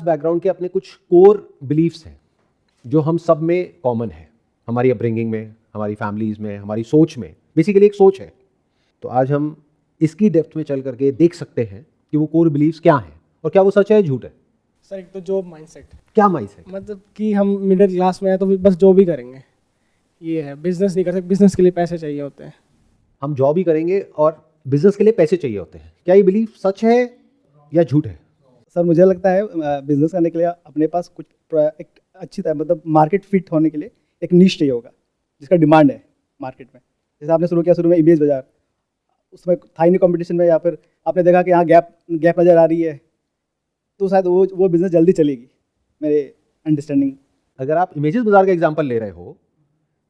Background के अपने कुछ कोर बिलीफ्स हैं जो हम सब में कॉमन है, हमारी अपब्रिंगिंग में, हमारी फैमिलीज में, हमारी सोच में। बेसिकली एक सोच है। तो आज हम इसकी डेप्थ में चल करके देख सकते हैं कि वो कोर बिलीफ्स क्या हैं और क्या वो सच है झूठ है। सर एक तो जॉब माइंडसेट। क्या माइंडसेट? मतलब कि हम मिडिल क्लास में हैं तो बस जॉब ही करेंगे, ये है। बिजनेस नहीं कर सकते, बिजनेस के लिए पैसे चाहिए होते हैं। हम जॉब ही करेंगे और बिजनेस के लिए पैसे चाहिए होते हैं। क्या ये बिलीफ सच है या झूठ है? सर मुझे लगता है बिजनेस करने के लिए अपने पास कुछ एक अच्छी तरह मतलब मार्केट फिट होने के लिए एक निश चाहिए होगा जिसका डिमांड है मार्केट में। जैसे आपने शुरू किया शुरू में इमेज बाजार, उसमें था ही नहीं कंपटीशन में, या फिर आपने देखा कि यहाँ गैप नज़र आ रही है, तो शायद वो बिज़नेस जल्दी चलेगी मेरे अंडरस्टैंडिंग। अगर आप इमेजेस बाजार का एग्जांपल ले रहे हो,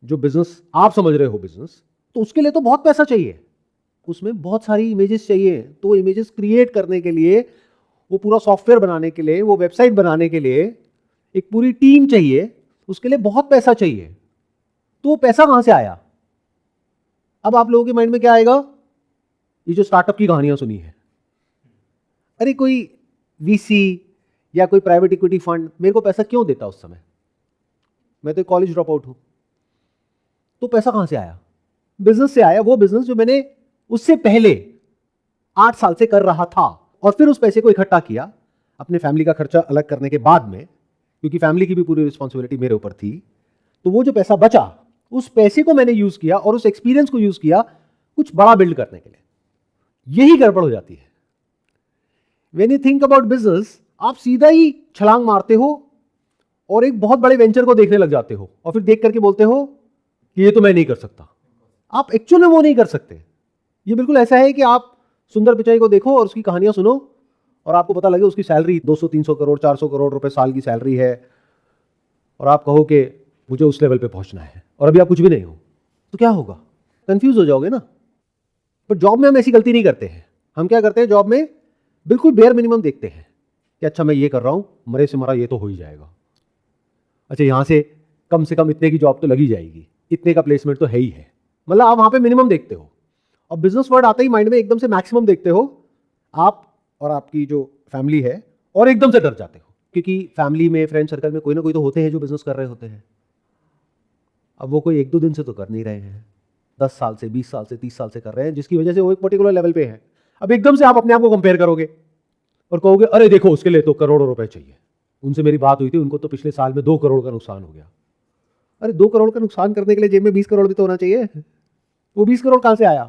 जो बिजनेस आप समझ रहे हो बिजनेस, तो उसके लिए तो बहुत पैसा चाहिए, उसमें बहुत सारी इमेजेस चाहिए। तो इमेजेस क्रिएट करने के लिए, वो पूरा सॉफ्टवेयर बनाने के लिए, वो वेबसाइट बनाने के लिए एक पूरी टीम चाहिए, उसके लिए बहुत पैसा चाहिए। तो वो पैसा कहां से आया? अब आप लोगों के माइंड में क्या आएगा? ये जो स्टार्टअप की कहानियां सुनी है, अरे कोई वीसी या कोई प्राइवेट इक्विटी फंड मेरे को पैसा क्यों देता उस समय, मैं तो कॉलेज ड्रॉप आउट हूं। तो पैसा कहां से आया? बिजनेस से आया। वो बिजनेस जो मैंने उससे पहले 8 साल से कर रहा था, और फिर उस पैसे को इकट्ठा किया अपने फैमिली का खर्चा अलग करने के बाद में, क्योंकि फैमिली की भी पूरी रिस्पॉन्सिबिलिटी मेरे ऊपर थी। तो वो जो पैसा बचा, उस पैसे को मैंने यूज किया और उस एक्सपीरियंस को यूज किया कुछ बड़ा बिल्ड करने के लिए। यही गड़बड़ हो जाती है। When you think about business, आप सीधा ही छलांग मारते हो और एक बहुत बड़े वेंचर को देखने लग जाते हो, और फिर देख करके बोलते हो कि ये तो मैं नहीं कर सकता। आप एक्चुअल में वो नहीं कर सकते। ये बिल्कुल ऐसा है कि आप सुंदर पिचाई को देखो और उसकी कहानियां सुनो, और आपको पता लगे उसकी सैलरी 200-300 करोड़ 400 करोड़ रुपए साल की सैलरी है, और आप कहो कि मुझे उस लेवल पे पहुंचना है, और अभी आप कुछ भी नहीं हो, तो क्या होगा? कंफ्यूज हो जाओगे ना। पर जॉब में हम ऐसी गलती नहीं करते हैं। हम क्या करते हैं जॉब में? बिल्कुल बेयर मिनिमम देखते हैं कि अच्छा मैं ये कर रहा हूं, मरे से मरा ये तो हो ही जाएगा। अच्छा यहां से कम इतने की जॉब तो लगी जाएगी, इतने का प्लेसमेंट तो है ही है। मतलब आप वहां पे मिनिमम देखते हो, और बिजनेस वर्ड आते ही माइंड में एकदम से मैक्सिमम देखते हो आप और आपकी जो फैमिली है, और एकदम से डर जाते हो, क्योंकि फैमिली में, फ्रेंड सर्कल में कोई ना कोई तो होते हैं जो बिजनेस कर रहे होते हैं। अब वो कोई 1-2 दिन से तो कर नहीं रहे हैं, 10 साल से, 20 साल से, 30 साल से कर रहे हैं, जिसकी वजह से वो एक पर्टिकुलर लेवल पे है। अब एकदम से आप अपने आप को कंपेयर करोगे और कहोगे अरे देखो उसके लिए तो करोड़ों रुपए चाहिए, उनसे मेरी बात हुई थी, उनको तो पिछले साल में 2 करोड़ का नुकसान हो गया। अरे 2 करोड़ का नुकसान करने के लिए जेब में 20 करोड़ भी तो होना चाहिए। वो 20 करोड़ कहां से आया?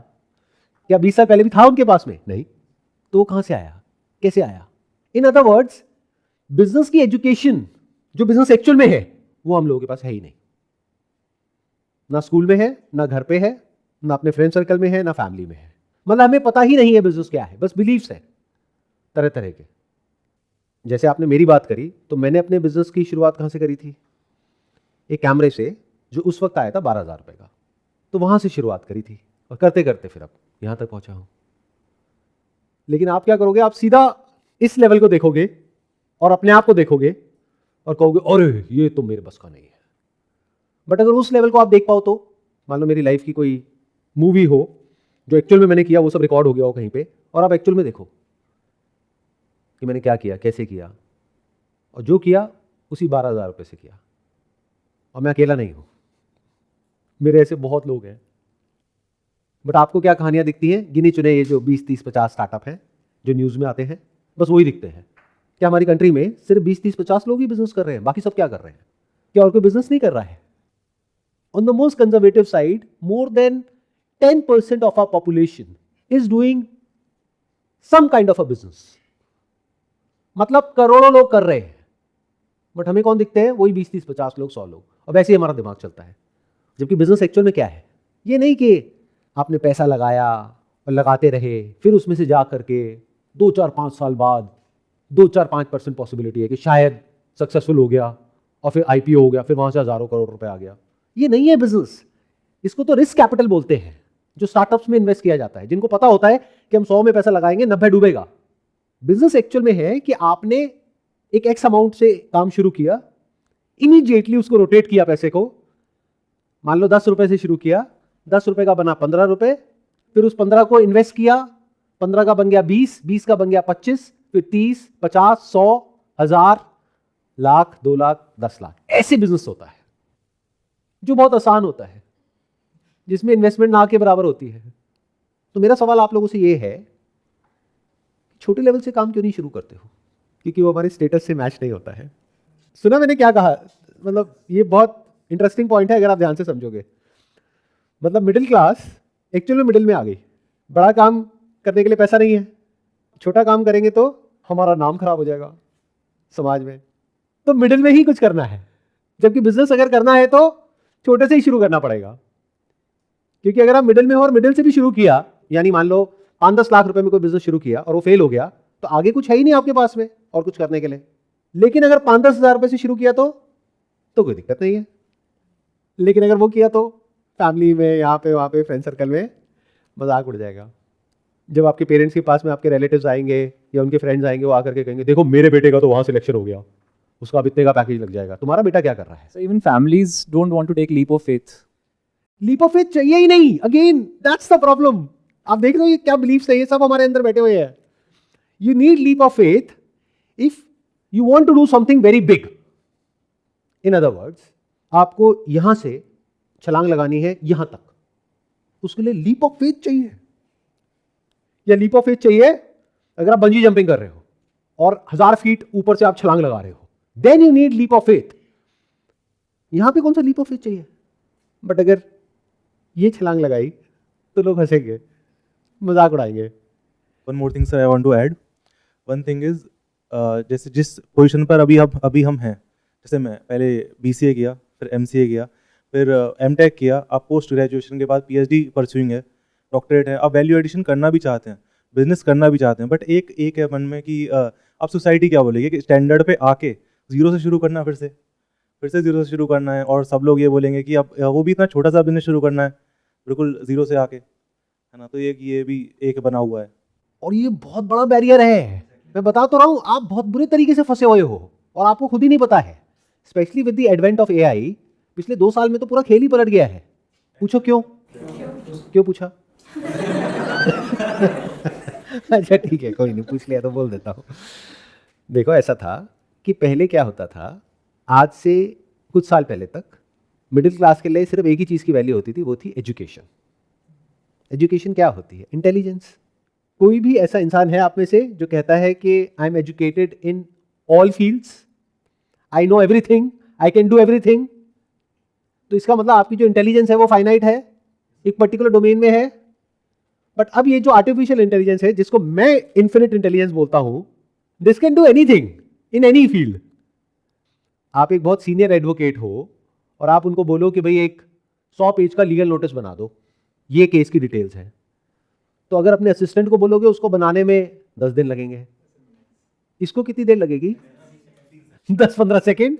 क्या 20 साल पहले भी था उनके पास में? नहीं। तो वो कहां से आया, कैसे आया? इन अदर वर्ड्स, बिजनेस की एजुकेशन जो बिजनेस एक्चुअल में है, वो हम लोगों के पास है ही नहीं। ना स्कूल में है, ना घर पे है, ना अपने फ्रेंड सर्कल में है, ना फैमिली में है। मतलब हमें पता ही नहीं है बिजनेस क्या है, बस बिलीव्स है तरह तरह के। जैसे आपने मेरी बात करी, तो मैंने अपने बिजनेस की शुरुआत कहां से करी थी? एक कैमरे से, जो उस वक्त आया था 12,000 रुपए का। तो वहां से शुरुआत करी थी, और करते करते फिर अब यहां तक पहुंचा हूं। लेकिन आप क्या करोगे? आप सीधा इस लेवल को देखोगे और अपने आप को देखोगे और कहोगे अरे ये तो मेरे बस का नहीं है। बट अगर उस लेवल को आप देख पाओ, तो मान लो मेरी लाइफ की कोई मूवी हो जो एक्चुअल में मैंने किया, वो सब रिकॉर्ड हो गया हो कहीं पे, और आप एक्चुअल में देखो कि मैंने क्या किया, कैसे किया, और जो किया उसी 12,000 रुपए से किया। और मैं अकेला नहीं हूं, मेरे ऐसे बहुत लोग हैं। बट आपको क्या कहानियां दिखती हैं? गिने चुने ये जो 20, 30, 50 स्टार्टअप हैं जो न्यूज़ में आते हैं, बस वही दिखते हैं। क्या हमारी कंट्री में सिर्फ 20, 30, 50 लोग ही बिजनेस कर रहे हैं? बाकी सब क्या कर रहे हैं? क्या और कोई बिजनेस नहीं कर रहा है? On the most conservative side, more than 10% of our population is doing some kind of a business. मतलब करोड़ों लोग कर रहे हैं, बट हमें कौन दिखते हैं? वही 20, 30, 50 लोग, 100 लोग। और वैसे ही हमारा दिमाग चलता है। जबकि बिजनेस एक्चुअल में क्या है? ये नहीं कि आपने पैसा लगाया और लगाते रहे, फिर उसमें से जा करके 2, 4, 5 साल बाद 2, 4, 5% पॉसिबिलिटी है कि शायद सक्सेसफुल हो गया, और फिर आईपीओ हो गया, फिर वहां से हजारों करोड़ रुपए आ गया। ये नहीं है बिजनेस। इसको तो रिस्क कैपिटल बोलते हैं, जो स्टार्टअप्स में इन्वेस्ट किया जाता है, जिनको पता होता है कि हम 100 में पैसा लगाएंगे, 90 डूबेगा। बिजनेस एक्चुअल में है कि आपने एक एक्स अमाउंट से काम शुरू किया, इमीडिएटली उसको रोटेट किया पैसे को। मान लो 10 रुपए से शुरू किया, 10 रुपए का बना 15 रुपए, फिर उस 15 को इन्वेस्ट किया, 15 का बन गया 20, 20 का बन गया 25, फिर 30, 50, 100, 1000, लाख, 2 लाख, 10 लाख, ऐसे बिजनेस होता है जो बहुत आसान होता है, जिसमें इन्वेस्टमेंट ना के बराबर होती है। तो मेरा सवाल आप लोगों से ये है, छोटे लेवल से काम क्यों नहीं शुरू करते हो? क्योंकि वो हमारे स्टेटस से मैच नहीं होता है। सुना मैंने क्या कहा? मतलब ये बहुत इंटरेस्टिंग पॉइंट है अगर आप ध्यान से समझोगे। मतलब मिडिल क्लास एक्चुअल में मिडिल में आ गई। बड़ा काम करने के लिए पैसा नहीं है, छोटा काम करेंगे तो हमारा नाम खराब हो जाएगा समाज में, तो मिडिल में ही कुछ करना है। जबकि बिजनेस अगर करना है तो छोटे से ही शुरू करना पड़ेगा, क्योंकि अगर आप मिडिल में हो और मिडिल से भी शुरू किया, यानी मान लो 5-10 लाख रुपए में कोई बिजनेस शुरू किया और वो फेल हो गया, तो आगे कुछ है ही नहीं आपके पास में और कुछ करने के लिए। लेकिन अगर 5-10 हज़ार रुपए से शुरू किया तो कोई दिक्कत नहीं है। लेकिन अगर वो किया तो फैमिली में, यहाँ पे वहाँ पे, फ्रेंड सर्कल में मजाक उड़ जाएगा। जब आपके पेरेंट्स के पास में आपके रिलेटिव्स आएंगे या उनके फ्रेंड्स आएंगे, वो आकर के कहेंगे देखो मेरे बेटे का तो वहाँ सिलेक्शन हो गया, उसका अब इतने का पैकेज लग जाएगा, तुम्हारा बेटा क्या कर रहा है? So even families don't want to take leap of faith. Leap of faith चाहिए ही नहीं। Again that's the problem. आप देख रहे हो ये क्या बिलीफ्स है, ये सब हमारे अंदर बैठे हुए हैं। You need leap of faith if you want to do something very big. In other words, आपको यहां से छलांग लगानी है यहां तक, उसके लिए लीप ऑफ फेथ चाहिए। या लीप ऑफ फेथ चाहिए अगर आप बंजी जंपिंग कर रहे हो और 1000 फीट ऊपर से आप छलांग लगा रहे हो, then you need leap of faith. यहां पे कौन सा लीप ऑफ फेथ चाहिए? बट अगर ये छलांग लगाई तो लोग हंसेंगे, मजाक उड़ाएंगे। One more thing sir I want to add. One thing is जैसे जिस पोजीशन पर अभी हम हैं, जैसे मैं पहले BCA किया, फिर MCA किया, फिर MTech किया, आप पोस्ट ग्रेजुएशन के बाद PhD परस्यूइंग है, डॉक्टरेट है, आप वैल्यू एडिशन करना भी चाहते हैं, बिजनेस करना भी चाहते हैं, बट एक है मन में कि आप सोसाइटी क्या बोलेगी कि स्टैंडर्ड पे आके जीरो से शुरू करना, फिर से जीरो से शुरू करना है, और सब लोग ये बोलेंगे कि अब वो भी इतना छोटा सा बिजनेस शुरू करना है बिल्कुल जीरो से आके, है ना। तो ये भी एक बना हुआ है और ये बहुत बड़ा बैरियर है। मैं बता तो रहा हूं, आप बहुत बुरे तरीके से फंसे हुए हो और आपको खुद ही नहीं पता है। Specially with the advent of AI, पिछले 2 साल में तो पूरा खेल ही पलट गया है। पूछो क्यों? क्यों पूछा? अच्छा ठीक है, कोई नहीं, पूछ लिया तो बोल देता हूं। देखो ऐसा था कि पहले क्या होता था, आज से कुछ साल पहले तक मिडिल क्लास के लिए सिर्फ एक ही चीज की वैल्यू होती थी, वो थी एजुकेशन। एजुकेशन क्या होती है? इंटेलिजेंस। कोई भी ऐसा इंसान है आप में से जो कहता है कि I am educated in all fields, I know everything, I can do everything? तो इसका मतलब आपकी जो इंटेलिजेंस है वो फाइनाइट है, एक पर्टिकुलर डोमेन में है। बट अब ये जो आर्टिफिशियल इंटेलिजेंस है, जिसको मैं इन्फिनिट इंटेलिजेंस बोलता हूं, this can do anything in any field. आप एक बहुत सीनियर एडवोकेट हो और आप उनको बोलो कि भाई एक 100 पेज का लीगल नोटिस बना दो, ये केस की डिटेल्स है, तो अगर अपने असिस्टेंट को बोलोगे उसको बनाने में 10 दिन लगेंगे, इसको कितनी देर लगेगी? 10-15 सेकेंड।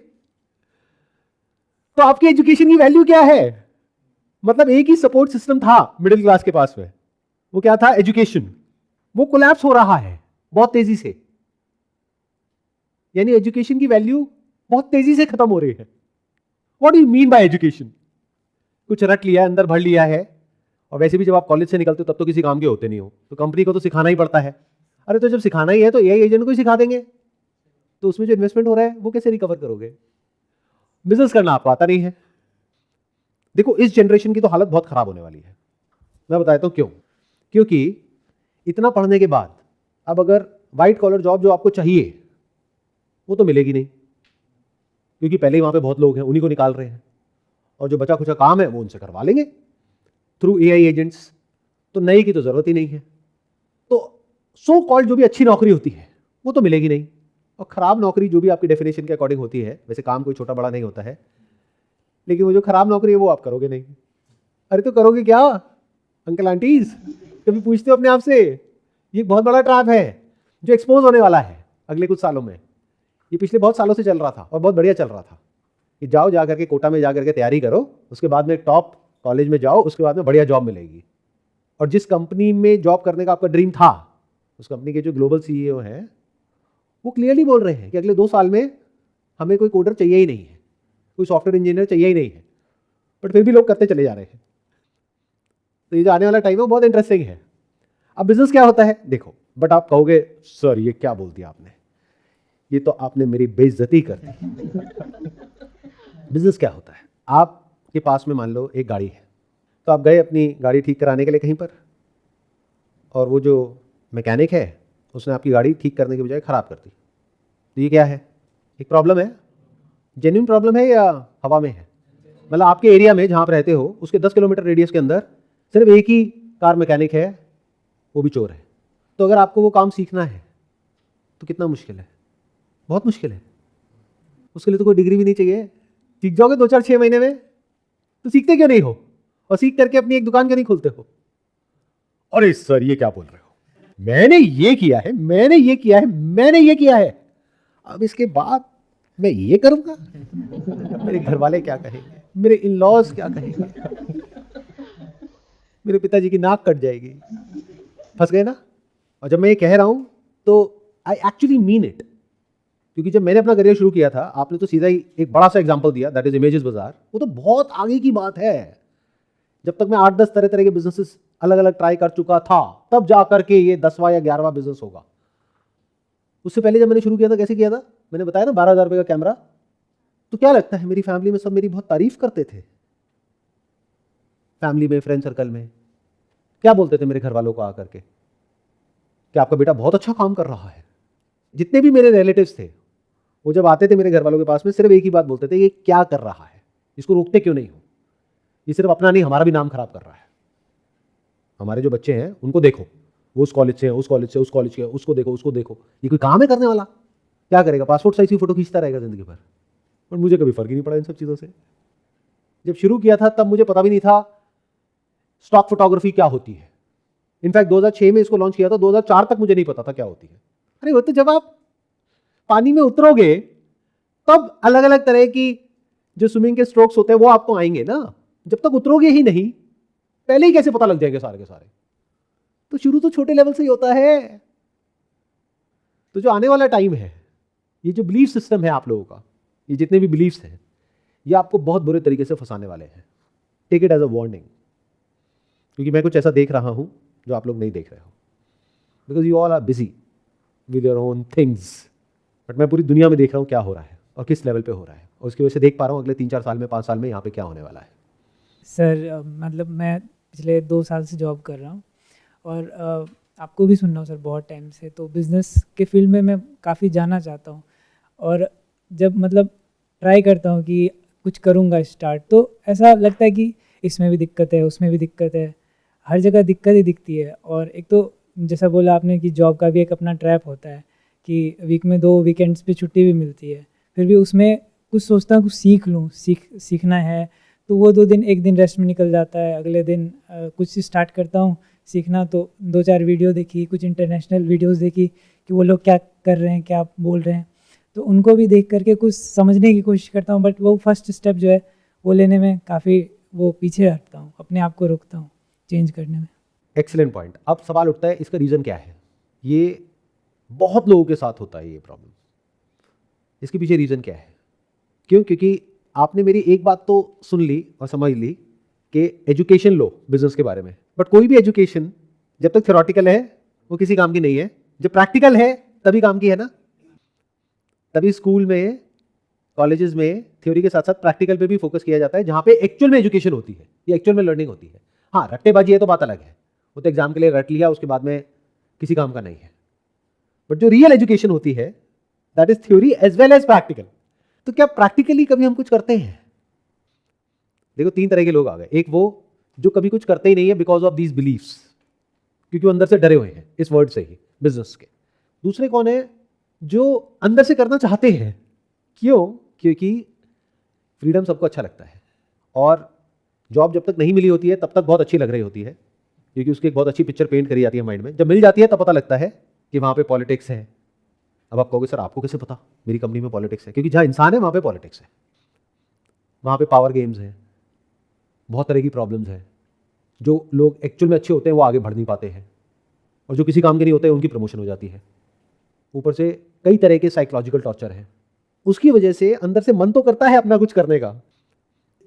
तो आपकी एजुकेशन की वैल्यू क्या है? मतलब एक ही सपोर्ट सिस्टम था मिडिल क्लास के पास में, वो क्या था? एजुकेशन। वो कोलैप्स हो रहा है बहुत तेजी से, यानी एजुकेशन की वैल्यू बहुत तेजी से खत्म हो रही है। What do you mean by education? कुछ रट लिया है, अंदर भर लिया है, और वैसे भी जब आप कॉलेज से निकलते हो तब तो किसी काम के होते नहीं हो, तो कंपनी को तो सिखाना ही पड़ता है। अरे तो जब सिखाना ही है तो AI एजेंट को ही सिखा देंगे, तो उसमें जो इन्वेस्टमेंट हो रहा है वो कैसे रिकवर करोगे? बिजनेस करना आपको आता नहीं है। देखो इस जनरेशन की तो हालत बहुत खराब होने वाली है। मैं बताता हूं क्यों। क्योंकि इतना पढ़ने के बाद अब अगर व्हाइट कॉलर जॉब जो आपको चाहिए वो तो मिलेगी नहीं, क्योंकि पहले ही वहां पे बहुत लोग हैं, उन्हीं को निकाल रहे हैं, और जो बचा खुचा काम है वो उनसे करवा लेंगे थ्रू AI एजेंट्स। तो नई की तो जरूरत ही नहीं है। तो सो कॉल्ड जो भी अच्छी नौकरी होती है वो तो मिलेगी नहीं, और खराब नौकरी जो भी आपकी डेफिनेशन के अकॉर्डिंग होती है, वैसे काम कोई छोटा बड़ा नहीं होता है, लेकिन वो जो खराब नौकरी है वो आप करोगे नहीं। अरे तो करोगे क्या अंकल आंटीज? कभी पूछते हो अपने आप से? ये बहुत बड़ा ट्रैप है जो एक्सपोज होने वाला है अगले कुछ सालों में। ये पिछले बहुत सालों से चल रहा था और बहुत बढ़िया चल रहा था कि जाओ जा करके कोटा में जा करके तैयारी करो, उसके बाद में टॉप कॉलेज में जाओ, उसके बाद में बढ़िया जॉब मिलेगी। और जिस कंपनी में जॉब करने का आपका ड्रीम था, उस कंपनी के जो ग्लोबल CEO हैं वो क्लियरली बोल रहे हैं कि अगले 2 साल में हमें कोई कोडर चाहिए ही नहीं है, कोई सॉफ्टवेयर इंजीनियर चाहिए ही नहीं है, बट फिर भी लोग करते चले जा रहे हैं। तो ये जो आने वाला टाइम है बहुत इंटरेस्टिंग है। अब बिजनेस क्या होता है देखो, बट आप कहोगे सर ये क्या बोल दिया आपने, ये तो आपने मेरी बेइज्जती कर दी। बिजनेस क्या होता है? आपके पास में मान लो एक गाड़ी है, तो आप गए अपनी गाड़ी ठीक कराने के लिए कहीं पर, और वो जो मैकेनिक है उसने आपकी गाड़ी ठीक करने के बजाय ख़राब कर दी। तो ये क्या है? एक प्रॉब्लम है। जेन्युइन प्रॉब्लम है या हवा में है? मतलब आपके एरिया में जहाँ आप रहते हो उसके 10 किलोमीटर रेडियस के अंदर सिर्फ एक ही कार मैकेनिक है, वो भी चोर है। तो अगर आपको वो काम सीखना है तो कितना मुश्किल है? बहुत मुश्किल है। उसके लिए तो कोई डिग्री भी नहीं चाहिए। सीख जाओगे 2-4-6 महीने में। तो सीखते क्यों नहीं हो? और सीख करके अपनी एक दुकान क्यों नहीं खोलते हो? अरे सर ये क्या बोल रहे हो, मैंने ये किया है, मैंने ये किया है, मैंने ये किया है, अब इसके बाद मैं ये करूंगा? मेरे घर वाले क्या कहेंगे, मेरे इन लॉज क्या कहेंगे, मेरे पिताजी की नाक कट जाएगी। फंस गए ना? और जब मैं ये कह रहा हूं तो आई एक्चुअली मीन इट, क्योंकि जब मैंने अपना करियर शुरू किया था, आपने तो सीधा ही एक बड़ा सा एग्जांपल दिया, दैट इज इमेजेस बाजार। वो तो बहुत आगे की बात है। जब तक मैं 8-10 तरह तरह के बिजनेसेस अलग अलग ट्राई कर चुका था, तब जा करके ये 10वां या 11वां बिजनेस होगा। उससे पहले जब मैंने शुरू किया था, कैसे किया था? मैंने बताया ना, 12,000 रुपये का कैमरा। तो क्या लगता है, मेरी फैमिली में सब मेरी बहुत तारीफ करते थे। फैमिली में, फ्रेंड सर्कल में क्या बोलते थे मेरे घर वालों को आकर के? कि आपका बेटा बहुत अच्छा काम कर रहा है। जितने भी मेरे रिलेटिव्स थे, वो जब आते थे मेरे घर वालों के पास में, सिर्फ एक ही बात बोलते थे, ये क्या कर रहा है, इसको रोकते क्यों नहीं हो? ये सिर्फ अपना नहीं, हमारा भी नाम खराब कर रहा है। हमारे जो बच्चे हैं उनको देखो, वो उस कॉलेज से, उस कॉलेज से, उस कॉलेज के, उसको देखो, उसको देखो। ये कोई काम है करने वाला? क्या करेगा? पासपोर्ट साइज की फोटो खींचता रहेगा जिंदगी भर। और मुझे कभी फर्क ही नहीं पड़ा इन सब चीज़ों से। जब शुरू किया था तब मुझे पता भी नहीं था स्टॉक फोटोग्राफी क्या होती है। इनफैक्ट 2006 में इसको लॉन्च किया था, 2004 तक मुझे नहीं पता था क्या होती है। अरे वो तो जब आप पानी में उतरोगे तब अलग अलग तरह की जो स्विमिंग के स्ट्रोक्स होते हैं वो आपको आएंगे ना। जब तक उतरोगे ही नहीं, पहले ही कैसे पता लग जाएंगे सारे के सारे? तो शुरू तो छोटे लेवल से ही होता है। तो जो आने वाला टाइम है, ये जो बिलीफ सिस्टम है आप लोगों का, ये जितने भी बिलीफ्स हैं, ये आपको बहुत बुरे तरीके से फंसाने वाले हैं। Take it as a warning, क्योंकि मैं कुछ ऐसा देख रहा हूं जो आप लोग नहीं देख रहे हो, because you all are busy with your own things. But मैं पूरी दुनिया में देख रहा हूं क्या हो रहा है और किस लेवल पे हो रहा है, और उसकी वजह से देख पा रहा हूं अगले 3-4 साल में, 5 साल में यहाँ पे क्या होने वाला है। सर मतलब मैं पिछले 2 साल से जॉब कर रहा हूँ और आपको भी सुन रहा हूँ सर बहुत टाइम से। तो बिज़नेस के फील्ड में मैं काफ़ी जाना चाहता हूँ, और जब मतलब ट्राई करता हूँ कि कुछ करूँगा स्टार्ट, तो ऐसा लगता है कि इसमें भी दिक्कत है, उसमें भी दिक्कत है, हर जगह दिक्कत ही दिखती है। और एक तो जैसा बोला आपने कि जॉब का भी एक अपना ट्रैप होता है कि वीक में 2 वीकेंड्स पे छुट्टी भी मिलती है, फिर भी उसमें कुछ सोचता हूँ कुछ सीख लूँ, सीखना है, तो वो 2 दिन 1 दिन रेस्ट में निकल जाता है। अगले दिन कुछ स्टार्ट करता हूँ सीखना, तो 2-4 वीडियो देखी, कुछ इंटरनेशनल वीडियोस देखी कि वो लोग क्या कर रहे हैं, क्या बोल रहे हैं, तो उनको भी देख करके कुछ समझने की कोशिश करता हूँ। बट वो फर्स्ट स्टेप जो है वो लेने में काफ़ी वो पीछे हटता हूँ, अपने आप को रोकता हूँ चेंज करने में। Excellent point. अब सवाल उठता है, इसका रीज़न क्या है? ये बहुत लोगों के साथ होता है ये प्रॉब्लम। इसके पीछे रीज़न क्या है? क्यों? क्योंकि आपने मेरी एक बात तो सुन ली और समझ ली कि एजुकेशन लो बिजनेस के बारे में, बट कोई भी एजुकेशन जब तक थ्योरेटिकल है वो किसी काम की नहीं है। जब प्रैक्टिकल है तभी काम की है ना। तभी स्कूल में, कॉलेजेस में थ्योरी के साथ साथ प्रैक्टिकल पे भी फोकस किया जाता है, जहाँ पे एक्चुअल में एजुकेशन होती है, ये एक्चुअल में लर्निंग होती है। हाँ, रट्टेबाजी है तो बात अलग है, वो तो एग्जाम के लिए रट लिया, उसके बाद में किसी काम का नहीं है। बट जो रियल एजुकेशन होती है, that is theory as well as practical. तो क्या प्रैक्टिकली कभी हम कुछ करते हैं? देखो 3 तरह के लोग आ गए। एक वो जो कभी कुछ करते ही नहीं है बिकॉज ऑफ दीज बिलीफ्स, क्योंकि वो अंदर से डरे हुए हैं इस वर्ड से ही, बिजनेस के। दूसरे कौन है? जो अंदर से करना चाहते हैं। क्यों? क्योंकि फ्रीडम सबको अच्छा लगता है, और जॉब जब तक नहीं मिली होती है तब तक बहुत अच्छी लग रही होती है, क्योंकि उसकी एक बहुत अच्छी पिक्चर पेंट करी जाती है माइंड में। जब मिल जाती है तब पता लगता है कि वहाँ पे पॉलिटिक्स है। अब आप कहोगे सर आपको कैसे पता मेरी कंपनी में पॉलिटिक्स है? क्योंकि जहाँ इंसान है वहाँ पे पॉलिटिक्स है, वहाँ पे पावर गेम्स हैं, बहुत तरह की प्रॉब्लम्स हैं। जो लोग एक्चुअल में अच्छे होते हैं वो आगे बढ़ नहीं पाते हैं, और जो किसी काम के नहीं होते हैं उनकी प्रमोशन हो जाती है। ऊपर से कई तरह के साइकोलॉजिकल टॉर्चर है। उसकी वजह से अंदर से मन तो करता है अपना कुछ करने का,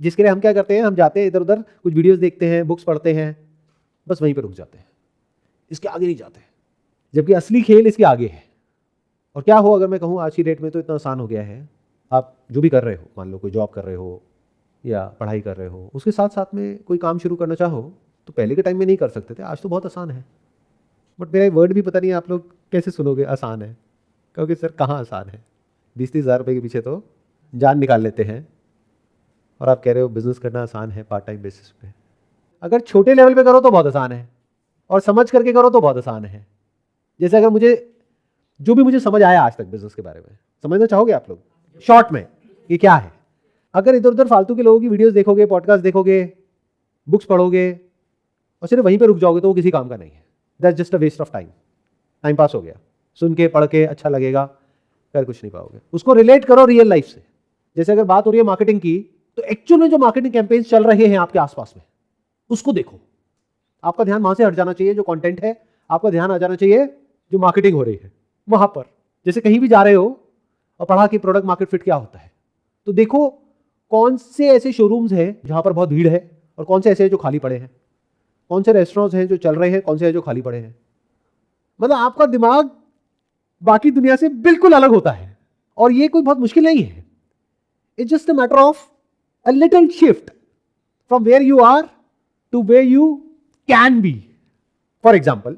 जिसके लिए हम क्या करते हैं, हम जाते हैं इधर उधर, कुछ वीडियोस देखते हैं, बुक्स पढ़ते हैं, बस वहीं पर रुक जाते हैं, इसके आगे नहीं जाते। जबकि असली खेल इसके आगे है। और क्या हो अगर मैं कहूँ आज की डेट में तो इतना आसान हो गया है, आप जो भी कर रहे हो, मान लो कोई जॉब कर रहे हो या पढ़ाई कर रहे हो, उसके साथ साथ में कोई काम शुरू करना चाहो तो पहले के टाइम में नहीं कर सकते थे, आज तो बहुत आसान है। बट मेरा वर्ड भी पता नहीं आप लोग कैसे सुनोगे आसान है, क्योंकि सर कहाँ आसान है, 20-30 हज़ार रुपये के पीछे तो जान निकाल लेते हैं, और आप कह रहे हो बिज़नेस करना आसान है पार्ट टाइम बेसिस पे। अगर छोटे लेवल पे करो तो बहुत आसान है, और समझ करके करो तो बहुत आसान है। जैसे अगर मुझे जो भी मुझे समझ आया आज तक बिजनेस के बारे में, समझना चाहोगे आप लोग शॉर्ट में ये क्या है? अगर इधर उधर फालतू के लोगों की वीडियोस देखोगे, पॉडकास्ट देखोगे, बुक्स पढ़ोगे और सिर्फ वहीं पे रुक जाओगे तो वो किसी काम का नहीं है। That's just a waste of time, time pass हो गया, सुन के पढ़ के अच्छा लगेगा, कर कुछ नहीं पाओगे। उसको रिलेट करो रियल लाइफ से। जैसे अगर बात हो रही है मार्केटिंग की, तो एक्चुअल में जो मार्केटिंग कैंपेन्स चल रहे हैं आपके आसपास में, उसको देखो। आपका ध्यान वहां से हट जाना चाहिए जो कंटेंट है, आपका ध्यान आ जाना चाहिए जो मार्केटिंग हो रही है वहां पर। जैसे कहीं भी जा रहे हो और पढ़ा कि प्रोडक्ट मार्केट फिट क्या होता है, तो देखो कौन से ऐसे शोरूम्स हैं जहां पर बहुत भीड़ है और कौन से ऐसे हैं जो खाली पड़े हैं, कौन से रेस्टोरेंट्स हैं जो चल रहे हैं, कौन से हैं जो खाली पड़े हैं। मतलब आपका दिमाग बाकी दुनिया से बिल्कुल अलग होता है, और ये कोई बहुत मुश्किल नहीं है। It's just a matter of a little shift from where you are to where you can be. For example,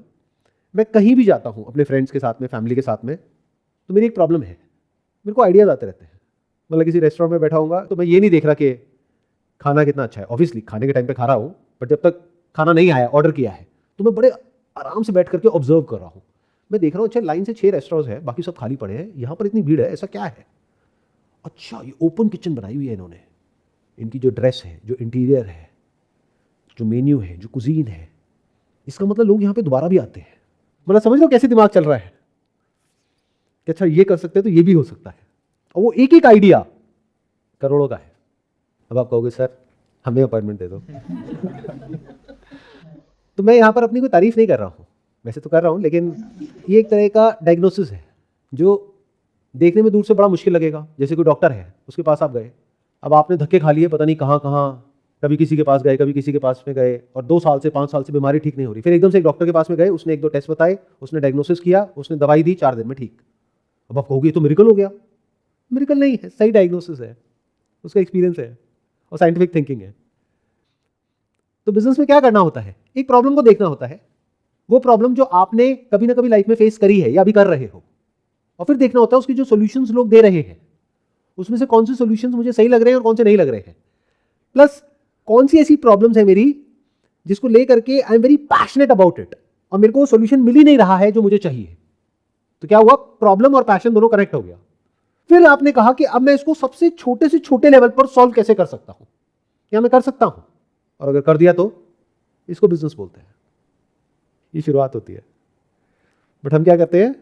मैं कहीं भी जाता हूं अपने फ्रेंड्स के साथ में, फैमिली के साथ में, तो मेरी एक प्रॉब्लम है, मेरे को आइडियाज आते रहते हैं। मतलब किसी रेस्टोरेंट में बैठा हूँगा तो मैं ये नहीं देख रहा कि खाना कितना अच्छा है, ऑब्वियसली खाने के टाइम पे खा रहा हूँ, बट जब तक खाना नहीं आया, ऑर्डर किया है, तो मैं बड़े आराम से बैठ करके ऑब्जर्व कर रहा हूँ। मैं देख रहा हूँ अच्छा लाइन से 6 रेस्टोरेंट्स हैं, बाकी सब खाली पड़े हैं, यहाँ पर इतनी भीड़ है, ऐसा क्या है? अच्छा ये ओपन किचन बनाई हुई है इन्होंने, इनकी जो ड्रेस है, जो इंटीरियर है, जो मेन्यू है, जो कुजीन है, इसका मतलब लोग यहाँ पे दोबारा भी आते हैं। मतलब समझ लो कैसे दिमाग चल रहा है कि अच्छा ये कर सकते हैं तो ये भी हो सकता है, और वो एक एक आइडिया करोड़ों का है। अब आप कहोगे सर हमें अपॉइंटमेंट दे दो तो मैं यहाँ पर अपनी कोई तारीफ नहीं कर रहा हूँ, वैसे तो कर रहा हूँ, लेकिन ये एक तरह का डायग्नोसिस है जो देखने में दूर से बड़ा मुश्किल लगेगा। जैसे कोई डॉक्टर है, उसके पास आप गए, अब आपने धक्के खा लिए पता नहीं कहाँ कहाँ, कभी किसी के पास गए, कभी किसी के पास में गए, और 2 साल से 5 साल से बीमारी ठीक नहीं हो रही, फिर एकदम से एक डॉक्टर के पास में गए, उसने 1-2 टेस्ट बताए, उसने डायग्नोसिस किया, उसने दवाई दी, 4 दिन में ठीक। अब आप कहोगे तो मिरेकल हो गया। मिरेकल नहीं है, सही डायग्नोसिस है, उसका एक्सपीरियंस है और साइंटिफिक थिंकिंग है। तो बिजनेस में क्या करना होता है, एक प्रॉब्लम को देखना होता है, वो प्रॉब्लम जो आपने कभी ना कभी लाइफ में फेस करी है या अभी कर रहे हो, और फिर देखना होता है उसकी जो सॉल्यूशंस लोग दे रहे हैं, उसमें से कौन से सॉल्यूशंस मुझे सही लग रहे हैं और कौन से नहीं लग रहे हैं, प्लस कौन सी ऐसी प्रॉब्लम्स है मेरी जिसको लेकर के I am very passionate about it और मेरे को सॉल्यूशन मिल ही नहीं रहा है जो मुझे चाहिए। तो क्या हुआ, प्रॉब्लम और पैशन दोनों कनेक्ट हो गया। फिर आपने कहा कि अब मैं इसको सबसे छोटे से छोटे लेवल पर सॉल्व कैसे कर सकता हूं, क्या मैं कर सकता हूं, और अगर कर दिया तो इसको बिजनेस बोलते हैं। ये शुरुआत होती है, बट हम क्या करते हैं,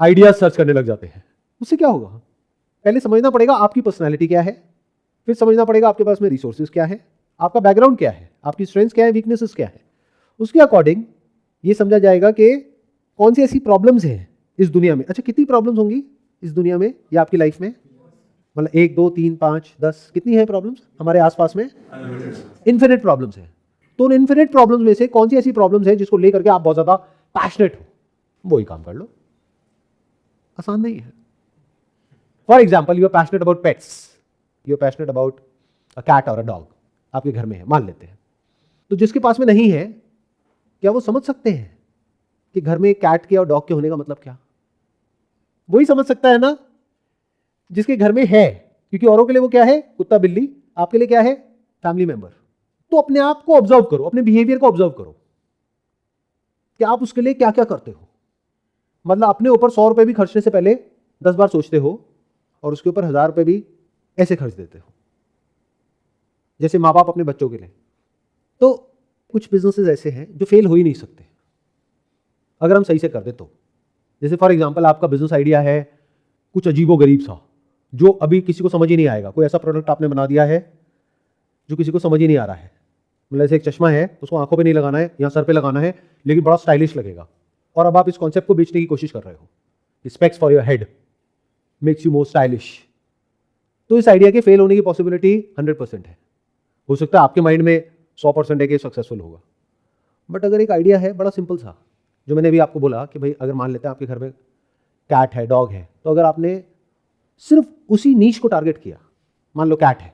आइडियाज सर्च करने लग जाते हैं। उससे क्या होगा, पहले समझना पड़ेगा आपकी पर्सनैलिटी क्या है, फिर समझना पड़ेगा आपके पास में रिसोर्सेज क्या है, आपका बैकग्राउंड क्या है, आपकी स्ट्रेंथ्स क्या है, वीकनेसेस क्या है। उसके अकॉर्डिंग ये समझा जाएगा कि कौन सी ऐसी प्रॉब्लम्स हैं इस दुनिया में। अच्छा कितनी प्रॉब्लम्स होंगी इस दुनिया में या आपकी लाइफ में, मतलब 1, 2, 3, 5, 10 कितनी है प्रॉब्लम्स हमारे आसपास में? इन्फिनिट प्रॉब्लम्स हैं। तो उन इन्फिनिट प्रॉब्लम्स में से कौन सी ऐसी प्रॉब्लम्स हैं जिसको लेकर के आप बहुत ज्यादा पैशनेट हो, वही काम कर लो। आसान नहीं है। For example, you are passionate about pets, you are passionate about a cat और अ डॉग, आपके घर में है, मान लेते हैं। तो जिसके पास में नहीं है, क्या वो समझ सकते हैं कि घर में कैट के और डॉग के होने का मतलब क्या? वही समझ सकता है ना जिसके घर में है, क्योंकि औरों के लिए वो क्या है, कुत्ता बिल्ली, आपके लिए क्या है, फैमिली मेंबर। तो अपने आप को ऑब्जर्व करो, अपने बिहेवियर को ऑब्जर्व करो कि आप उसके लिए क्या क्या करते हो। मतलब अपने ऊपर 100 रुपए भी खर्चने से पहले 10 बार सोचते हो और उसके ऊपर 1000 रुपए भी ऐसे खर्च देते हो, जैसे माँ बाप अपने बच्चों के लिए। तो कुछ बिजनेसेस ऐसे हैं जो फेल हो ही नहीं सकते अगर हम सही से कर दे तो। जैसे फॉर एग्जांपल, आपका बिजनेस आइडिया है कुछ अजीबो गरीब सा जो अभी किसी को समझ ही नहीं आएगा। कोई ऐसा प्रोडक्ट आपने बना दिया है जो किसी को समझ ही नहीं आ रहा है। मतलब ऐसे एक चश्मा है, उसको आंखों पे नहीं लगाना है, यहाँ सर पे लगाना है, लेकिन बड़ा स्टाइलिश लगेगा, और अब आप इस कॉन्सेप्ट को बेचने की कोशिश कर रहे हो, specs for your head makes you more stylish. तो इस आइडिया के फेल होने की पॉसिबिलिटी 100% है। हो सकता है आपके माइंड में 100% है कि सक्सेसफुल होगा। बट अगर एक आइडिया है बड़ा सिंपल सा, जो मैंने अभी आपको बोला कि भाई अगर मान लेते हैं आपके घर में कैट है, डॉग है, तो अगर आपने सिर्फ उसी नीश को टारगेट किया, मान लो कैट है,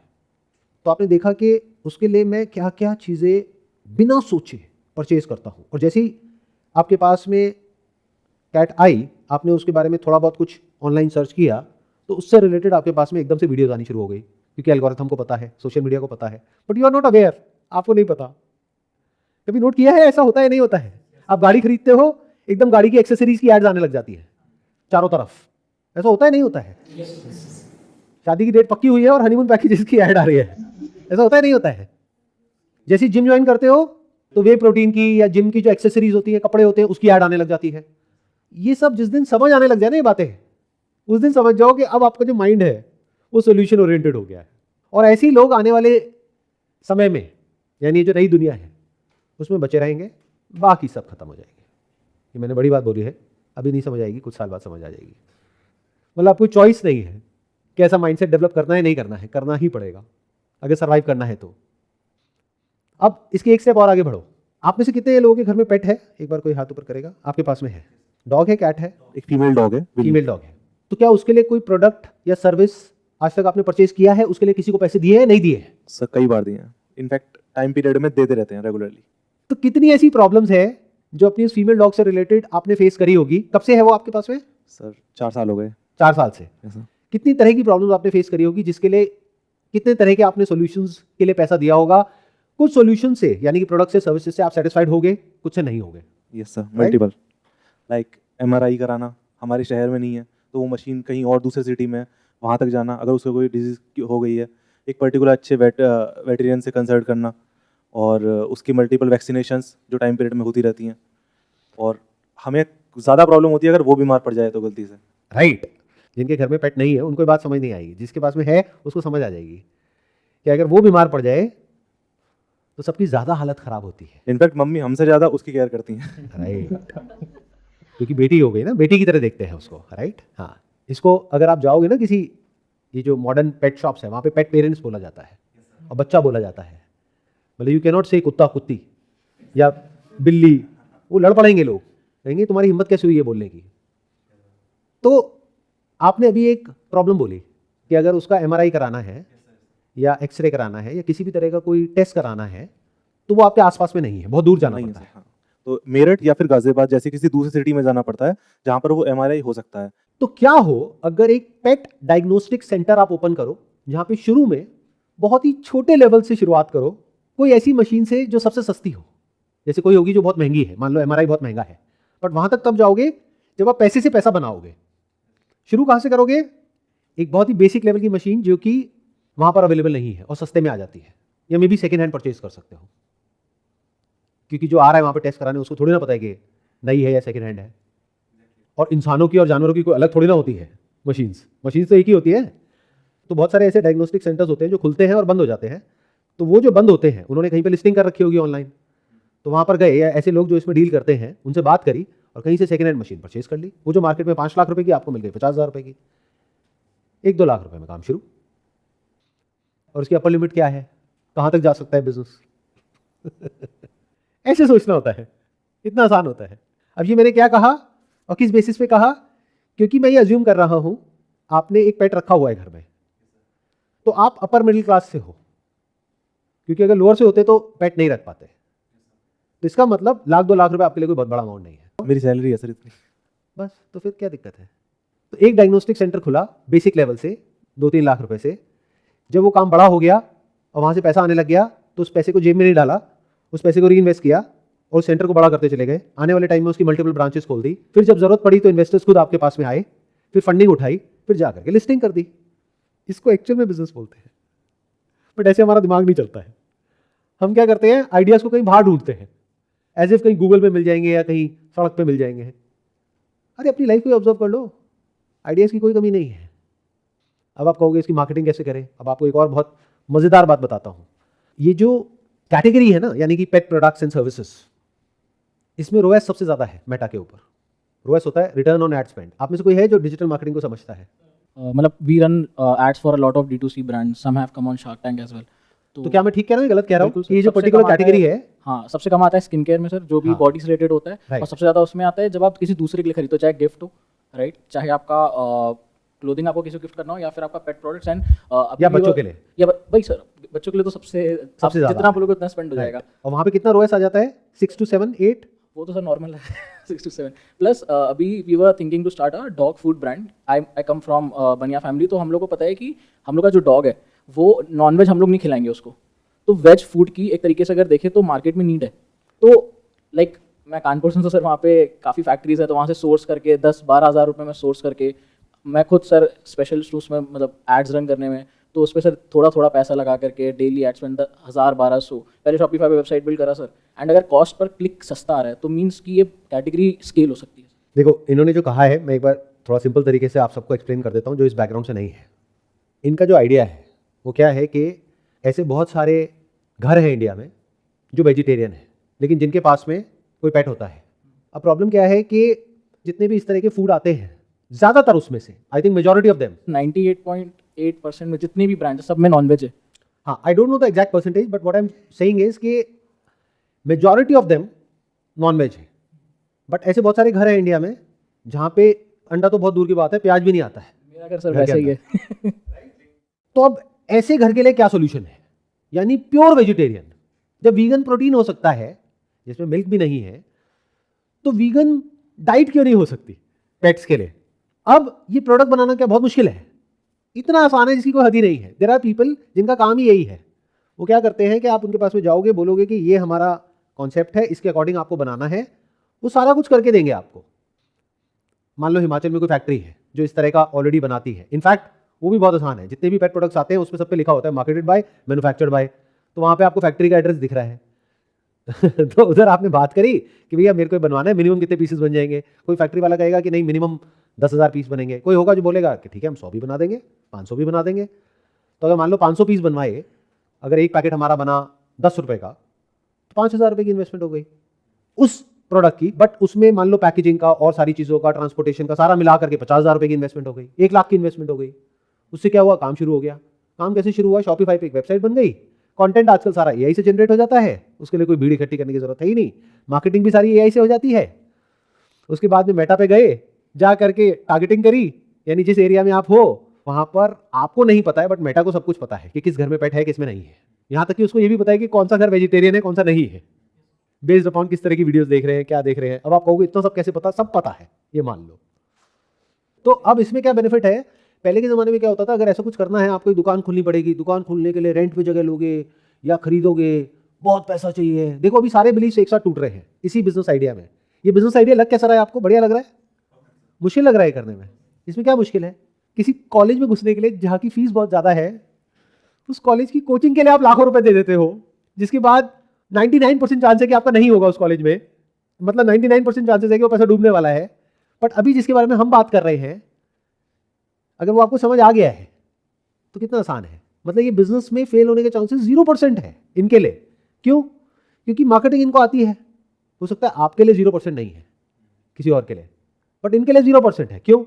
तो आपने देखा कि उसके लिए मैं क्या क्या चीज़ें बिना सोचे परचेज करता हूँ, और जैसे ही आपके पास में कैट आई, आपने उसके बारे में थोड़ा बहुत कुछ ऑनलाइन सर्च किया, तो उससे रिलेटेड आपके पास में एकदम से वीडियोज आनी शुरू हो गई, क्योंकि एल्गोरिथम को पता है, सोशल मीडिया को पता है, but you are not aware, आपको नहीं पता। कभी नोट किया है ऐसा होता है नहीं होता है? आप गाड़ी खरीदते हो, एकदम गाड़ी की एक्सेसरीज की एड्स आने लग जाती है चारों तरफ, ऐसा होता है नहीं होता है? शादी की डेट पक्की हुई है और हनीमून पैकेजेस की ऐड आ रही है, ऐसा होता है नहीं होता है? जैसे जिम ज्वाइन करते हो तो वे प्रोटीन की या जिम की जो एक्सेसरीज होती है, कपड़े होते हैं, उसकी ऐड आने लग जाती है। ये सब जिस दिन समझ आने लग जाए ना ये बातें, उस दिन समझ जाओ कि अब आपका जो माइंड है वो सोल्यूशन ओरिएंटेड हो गया है। और ऐसे ही लोग आने वाले समय में, यानी जो नई दुनिया है उसमें बचे रहेंगे, बाकी सब खत्म हो जाएंगे। ये मैंने बड़ी बात बोली है, अभी नहीं समझ आएगी, कुछ साल बाद समझ आ जाएगी। मतलब आपको चॉइस नहीं है कैसा माइंडसेट डेवलप करना है, नहीं करना है, करना ही पड़ेगा अगर सर्वाइव करना है तो। अब इसके एक स्टेप और आगे बढ़ो। आप में से कितने लोगों के घर में पेट है? एक बार कोई हाथ ऊपर करेगा। आपके पास में है? डॉग है, कैट है? एक फीमेल डॉग है, फीमेल डॉग है। तो क्या उसके लिए कोई प्रोडक्ट या सर्विस आज तक आपने परचेज किया है? उसके लिए किसी को पैसे दिए हैं, नहीं दिए हैं? सर कई बार दिए हैं, इनफैक्ट टाइम पीरियड में देते रहते हैं रेगुलरली। तो कितनी ऐसी प्रॉब्लम्स है जो अपनी इस फीमेल डॉग से रिलेटेड आपने फेस करी होगी? कब से है वो आपके पास में? सर 4 साल हो गए। 4 साल से। ऐसा कितनी तरह की प्रॉब्लम्स आपने फेस करी होगी, जिसके लिए कितने तरह के आपने सॉल्यूशंस के लिए पैसा दिया होगा? कुछ सॉल्यूशन से, यानी कि प्रोडक्ट से, सर्विसेज से आप सेटिस्फाइड हो गए, कुछ से नहीं हो गए। Yes sir, multiple. Like MRI कराना हमारे शहर में नहीं है, तो वो मशीन कहीं और दूसरे सिटी में है, वहाँ तक जाना, अगर उसको कोई डिजीज हो गई है, एक पर्टिकुलर अच्छे वेटेरियन से कंसल्ट करना, और उसकी मल्टीपल वैक्सीनेशंस जो टाइम पीरियड में होती रहती हैं। और हमें ज़्यादा प्रॉब्लम होती है अगर वो बीमार पड़ जाए तो गलती से। राइट। जिनके घर में पेट नहीं है उनको ये बात समझ नहीं आएगी, जिसके पास में है उसको समझ आ जाएगी कि अगर वो बीमार पड़ जाए तो सबकी ज़्यादा हालत ख़राब होती है। इनफैक्ट मम्मी हमसे ज़्यादा उसकी केयर करती हैं। राइट। क्योंकि बेटी हो गई ना, बेटी की तरह देखते हैं उसको। राइट। हाँ, इसको अगर आप जाओगे ना किसी, ये जो मॉडर्न पेट शॉप्स है, वहाँ पे पेट पेरेंट्स बोला जाता है और बच्चा बोला जाता है। मतलब यू कैन नॉट से कुत्ता कुत्ती या बिल्ली, वो लड़ पड़ेंगे लोग, कहेंगे तुम्हारी हिम्मत कैसे हुई है बोलने की। तो आपने अभी एक प्रॉब्लम बोली कि अगर उसका MRI कराना है या एक्सरे कराना है या किसी भी तरह का कोई टेस्ट कराना है तो वो आपके आसपास में नहीं है, बहुत दूर जाना नहीं है पड़ता सर, है। हाँ। तो मेरठ या फिर गाजियाबाद जैसे किसी दूसरी सिटी में जाना पड़ता है जहाँ पर वो MRI हो सकता है। तो क्या हो अगर एक पेट डायग्नोस्टिक सेंटर आप ओपन करो, जहाँ पे शुरू में बहुत ही छोटे लेवल से शुरुआत करो, कोई ऐसी मशीन से जो सबसे सस्ती हो। जैसे कोई होगी जो बहुत महंगी है, मान लो MRI बहुत महंगा है, बट वहाँ तक तब जाओगे जब आप पैसे से पैसा बनाओगे। शुरू कहाँ से करोगे? एक बहुत ही बेसिक लेवल की मशीन जो कि वहाँ पर अवेलेबल नहीं है और सस्ते में आ जाती है, या may be second hand purchase कर सकते हो, क्योंकि जो आ रहा है वहाँ पे टेस्ट कराने उसको थोड़ी ना पता है कि नई है या सेकेंड हैंड है। और इंसानों की और जानवरों की कोई अलग थोड़ी ना होती है मशीन्स तो एक ही होती है। तो बहुत सारे ऐसे डायग्नोस्टिक सेंटर्स होते हैं जो खुलते हैं और बंद हो जाते हैं। तो वो जो बंद होते हैं उन्होंने कहीं पे लिस्टिंग कर रखी होगी ऑनलाइन, तो वहाँ पर गए या ऐसे लोग जो इसमें डील करते हैं उनसे बात करी और कहीं से सेकेंड हैंड मशीन परचेज कर ली। वो जो मार्केट में 5 लाख रुपए की आपको मिल गई 50,000 रुपए की, 1-2 लाख रुपए में काम शुरू। और उसकी अपर लिमिट क्या है, कहाँ तक जा सकता है बिजनेस? ऐसे सोचना होता है, इतना आसान होता है। अब ये मैंने क्या कहा और किस बेसिस पे कहा? क्योंकि मैं ये अज्यूम कर रहा हूं आपने एक पेट रखा हुआ है घर में, तो आप अपर मिडिल क्लास से हो, क्योंकि अगर लोअर से होते तो पेट नहीं रख पाते। तो इसका मतलब 1-2 लाख रुपए आपके लिए कोई बहुत बड़ा अमाउंट नहीं है। मेरी सैलरी है सर इतनी। बस, तो फिर क्या दिक्कत है? तो एक डायग्नोस्टिक सेंटर खुला बेसिक लेवल से 2-3 लाख रुपए से। जब वो काम बड़ा हो गया और वहाँ से पैसा आने लग गया तो उस पैसे को जेब में नहीं डाला, उस पैसे को री इन्वेस्ट किया और सेंटर को बड़ा करते चले गए। आने वाले टाइम में उसकी मल्टीपल ब्रांचेस खोल दी। फिर जब जरूरत पड़ी तो इन्वेस्टर्स खुद आपके पास में आए, फिर फंडिंग उठाई, फिर जा करके लिस्टिंग कर दी। इसको एक्चुअल में बिजनेस बोलते हैं। बट ऐसे हमारा दिमाग नहीं चलता है। हम क्या करते हैं, आइडियाज को कहीं बाहर ढूंढते हैं, एज इफ कहीं गूगल पे मिल जाएंगे या कहीं सड़क पे मिल जाएंगे। अरे अपनी लाइफ को ऑब्जर्व कर लो, आइडियाज की कोई कमी नहीं है। अब आप कहोगे इसकी मार्केटिंग कैसे करें? अब आपको एक और बहुत मजेदार बात बताता हूं। ये जो कैटेगरी है ना, यानी कि पेट प्रोडक्ट्स एंड सर्विसेज, इसमें रोएस सबसे ज्यादा है मेटा के ऊपर। रोएस होता है रिटर्न ऑन एड स्पेंड। आप में से कोई है जो डिजिटल मार्केटिंग को समझता है? मतलब we run ads for a lot of D2C brands, some have come on Shark Tank as well. तो क्या मैं ठीक कह रहा हूँ, गलत कह रहा हूँ? बिल्कुल ये जो सबसे पर्टिकुलर कम आता कैटेगरी है, हाँ सबसे कम आता है स्किन केयर में सर, जो भी हाँ। बॉडी से रिलेटेड होता है। Right. और सबसे ज़्यादा उसमें आता है जब आप किसी दूसरे के लिए खरीदो, चाहे गिफ्ट हो राइट, चाहे आपका क्लोथिंग आपको किसी को गिफ्ट करना हो या फिर आपका पेट प्रोडक्ट्स एंड या बच्चों के लिए, या भाई सर बच्चों के लिए तो सबसे ज्यादा जितना आप बोलोगे उतना स्पेंड हो जाएगा। और वहाँ पे कितना रोएस आ जाता है? 6 to 7, 8? वो तो सर नॉर्मल है 6 to 7 प्लस। अभी we were thinking to start a dog food brand. I come from Bania family, तो हम लोग को पता है कि हम लोग का जो डॉग है वो नॉनवेज हम लोग नहीं खिलाएंगे उसको, तो वेज फूड की एक तरीके से अगर देखें तो मार्केट में नीड है। तो लाइक मैं कानपुर से, तो सर वहाँ पे काफ़ी फैक्ट्रीज है, तो वहाँ से सोर्स करके 10-12 हज़ार रुपये में सोर्स करके मैं खुद सर स्पेशलिस्ट हूँ उसमें, मतलब एड्स रन करने में, तो उस पर सर थोड़ा थोड़ा पैसा लगा करके डेली एड्स में 1000-1200 पहले शॉपिफाई पे वेबसाइट बिल्ड करा सर। एंड अगर कॉस्ट पर क्लिक सस्ता आ रहा है तो मीन्स कि ये कैटेगरी स्केल हो सकती है। देखो, इन्होंने जो कहा है, मैं एक बार थोड़ा सिंपल तरीके से आप सबको एक्सप्लेन कर देता हूँ जो इस बैकग्राउंड से नहीं है। इनका जो आइडिया है वो क्या है कि ऐसे बहुत सारे घर हैं इंडिया में जो वेजिटेरियन है, लेकिन जिनके पास में कोई पेट होता है। अब प्रॉब्लम क्या है कि जितने भी इस तरह के फूड आते हैं, ज़्यादातर उसमें से I think majority of them 98.8% में जितने भी ब्रांड है सब में नॉनवेज है। हाँ, I don't know the exact percentage, but what I am saying is कि majority of them non veg है। बट ऐसे बहुत सारे घर हैं इंडिया में जहाँ पे अंडा तो बहुत दूर की बात है, प्याज भी नहीं आता है। मेरा घर सर घर वैसे के ही है तो अब ऐसे घर के लिए क्या सोल्यूशन है? यानी प्योर वेजिटेरियन। जब वीगन प्रोटीन हो सकता है जिसमें मिल्क भी नहीं है, तो वीगन डाइट क्यों नहीं हो सकती पेट्स के लिए? अब ये प्रोडक्ट बनाना क्या बहुत मुश्किल है? इतना आसान है जिसकी कोई हद ही नहीं है। देयर आर पीपल जिनका काम ही यही है। वो क्या करते हैं कि आप उनके पास में जाओगे, बोलोगे कि ये हमारा कॉन्सेप्ट है, इसके अकॉर्डिंग आपको बनाना है, वो सारा कुछ करके देंगे आपको। मान लो हिमाचल में कोई फैक्ट्री है जो इस तरह का ऑलरेडी बनाती है। इनफैक्ट वो भी बहुत आसान है, जितने भी पेट प्रोडक्ट्स आते हैं उसमें सब पे लिखा होता है मार्केटेड बाय, मैन्युफैक्चर्ड बाय, तो वहाँ पे आपको फैक्ट्री का एड्रेस दिख रहा है तो उधर आपने बात करी कि भैया मेरे को बनवाना है, मिनिमम कितने पीसेस बन जाएंगे? कोई फैक्ट्री वाला कहेगा कि नहीं मिनिमम 10,000 पीस बनेंगे। कोई होगा जो बोलेगा कि ठीक है हम 100 भी बना देंगे, 500 भी बना देंगे। तो अगर मान लो 500 पीस बनवाए, अगर एक पैकेट हमारा बना 10 रुपये का, तो 5,000 रुपये की इन्वेस्टमेंट हो गई उस प्रोडक्ट की। बट उसमें मान लो पैकेजिंग का और सारी चीज़ों का, ट्रांसपोर्टेशन का सारा मिला करके 50,000 रुपये की इन्वेस्टमेंट हो गई, 1 लाख की इन्वेस्टमेंट हो गई। उससे क्या हुआ? काम शुरू हो गया। काम कैसे शुरू हुआ? शॉपिफाई पे एक वेबसाइट बन गई। कंटेंट आजकल सारा एआई से जनरेट हो जाता है, उसके लिए कोई भीड़ इकट्ठी करने की जरूरत है ही नहीं। मार्केटिंग भी सारी एआई से हो जाती है। उसके बाद में मेटा पे गए, जा करके टारगेटिंग करी, यानी जिस एरिया में आप हो वहां पर आपको नहीं पता है बट मेटा को सब कुछ पता है कि किस घर में पेट है किस में नहीं है। यहाँ तक कि उसको ये भी पता है कि कौन सा घर वेजिटेरियन है कौन सा नहीं है, बेस्ड अपॉन किस तरह की वीडियोस देख रहे हैं, क्या देख रहे हैं। अब आप कहोगे इतना सब कैसे पता? सब पता है, ये मान लो। तो अब इसमें क्या बेनिफिट है? पहले के ज़माने में क्या होता था, अगर ऐसा कुछ करना है आपको दुकान खोलनी पड़ेगी, दुकान खोलने के लिए रेंट पे जगह लोगे या खरीदोगे, बहुत पैसा चाहिए। देखो अभी सारे बिलीफ एक साथ टूट रहे हैं इसी बिजनेस आइडिया में। ये बिजनेस आइडिया लग कैसा रहा है आपको? बढ़िया लग रहा है? मुश्किल लग रहा है करने में? इसमें क्या मुश्किल है? किसी कॉलेज में घुसने के लिए जहाँ की फीस बहुत ज़्यादा है, उस कॉलेज की कोचिंग के लिए आप लाखों रुपए दे देते हो, जिसके बाद 99% चांस है कि आपका नहीं होगा उस कॉलेज में। मतलब 99% चांसेस है कि वो पैसा डूबने वाला है। बट अभी जिसके बारे में हम बात कर रहे हैं, अगर वो आपको समझ आ गया है तो कितना आसान है। मतलब ये बिजनेस में फेल होने के चांसेस 0% है इनके लिए। क्यों? क्योंकि मार्केटिंग इनको आती है। हो सकता है आपके लिए 0% नहीं है, किसी और के लिए, बट इनके लिए 0% है। क्यों?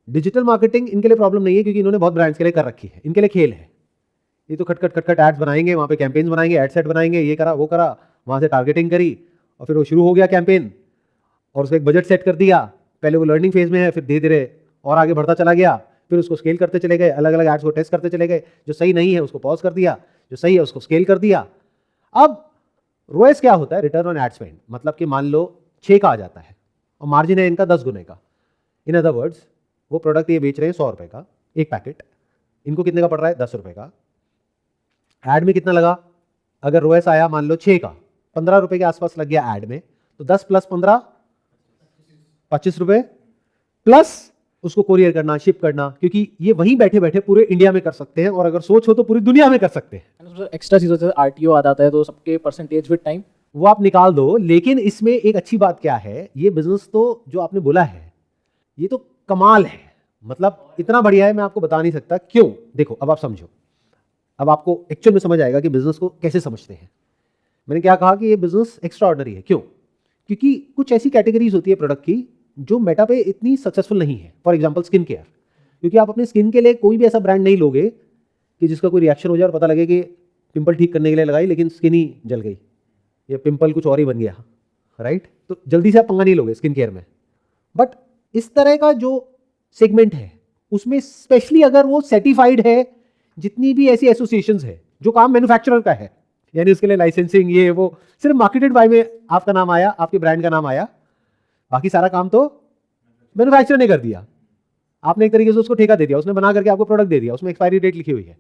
डिजिटल मार्केटिंग इनके लिए प्रॉब्लम नहीं है, क्योंकि इन्होंने बहुत ब्रांड्स के लिए कर रखी है। इनके लिए खेल है। ये तो खटखट एड्स बनाएंगे, वहाँ पे कैंपेन्स बनाएंगे, एड सेट बनाएंगे, ये करा वो करा, वहाँ से टारगेटिंग करी और फिर वो शुरू हो गया कैंपेन और उसका एक बजट सेट कर दिया। पहले वो लर्निंग फेज में है, फिर धीरे धीरे और आगे बढ़ता चला गया, फिर उसको स्केल करते चले गए, अलग अलग एड्स को टेस्ट करते चले गए। जो सही नहीं है उसको पॉज कर दिया, जो सही है उसको स्केल कर दिया। अब रोएस क्या होता है? Return on ad spend. मतलब कि मान लो 6 का आ जाता है और मार्जिन है इनका 10 गुने का। इन अदर वर्ड्स, वो प्रोडक्ट ये बेच रहे हैं 100 रुपये का एक पैकेट, इनको कितने का पड़ रहा है? 10 रुपये का। ऐड में कितना लगा? अगर रोएस आया मान लो 6 का, 15 रुपये के आसपास लग गया ऐड में, तो 10 + 15 25 रुपये, प्लस उसको कोरियर करना, शिप करना, क्योंकि ये वहीं बैठे बैठे पूरे इंडिया में कर सकते हैं और अगर सोच हो तो पूरी दुनिया में कर सकते हैं। एक्स्ट्रा चीज़ होता है, आरटीओ आ जाता है तो सबके परसेंटेज विद टाइम वो आप निकाल दो। लेकिन इसमें एक अच्छी बात क्या है, ये बिजनेस तो जो आपने बोला है ये तो कमाल है। मतलब इतना बढ़िया है, मैं आपको बता नहीं सकता। क्यों? देखो अब आप समझो, अब आपको एक्चुअल में समझ आएगा कि बिजनेस को कैसे समझते हैं। मैंने क्या कहा कि ये बिजनेस एक्स्ट्रा ऑर्डिनरी है। क्यों? क्योंकि कुछ ऐसी कैटेगरीज होती है प्रोडक्ट की जो मेटा पे इतनी सक्सेसफुल नहीं है। फॉर एग्जांपल स्किन केयर, क्योंकि आप अपने स्किन के लिए कोई भी ऐसा ब्रांड नहीं लोगे कि जिसका कोई रिएक्शन हो जाए और पता लगे कि पिंपल ठीक करने के लिए लगाई लेकिन स्किन ही जल गई, या पिंपल कुछ और ही बन गया, राइट? तो जल्दी से आप पंगा नहीं लोगे स्किन केयर में। बट इस तरह का जो सेगमेंट है उसमें स्पेशली अगर वो सर्टिफाइड है, जितनी भी ऐसी एसोसिएशंस है जो काम मैन्युफैक्चरर का है, यानी उसके लिए लाइसेंसिंग ये वो, सिर्फ मार्केटेड बाय में आपका नाम आया, आपके ब्रांड का नाम आया, बाकी सारा काम तो मैन्युफैक्चरर ने कर दिया। आपने एक तरीके से उसको ठेका दे दिया, उसने बना करके आपको प्रोडक्ट दे दिया, उसमें एक्सपायरी डेट लिखी हुई है।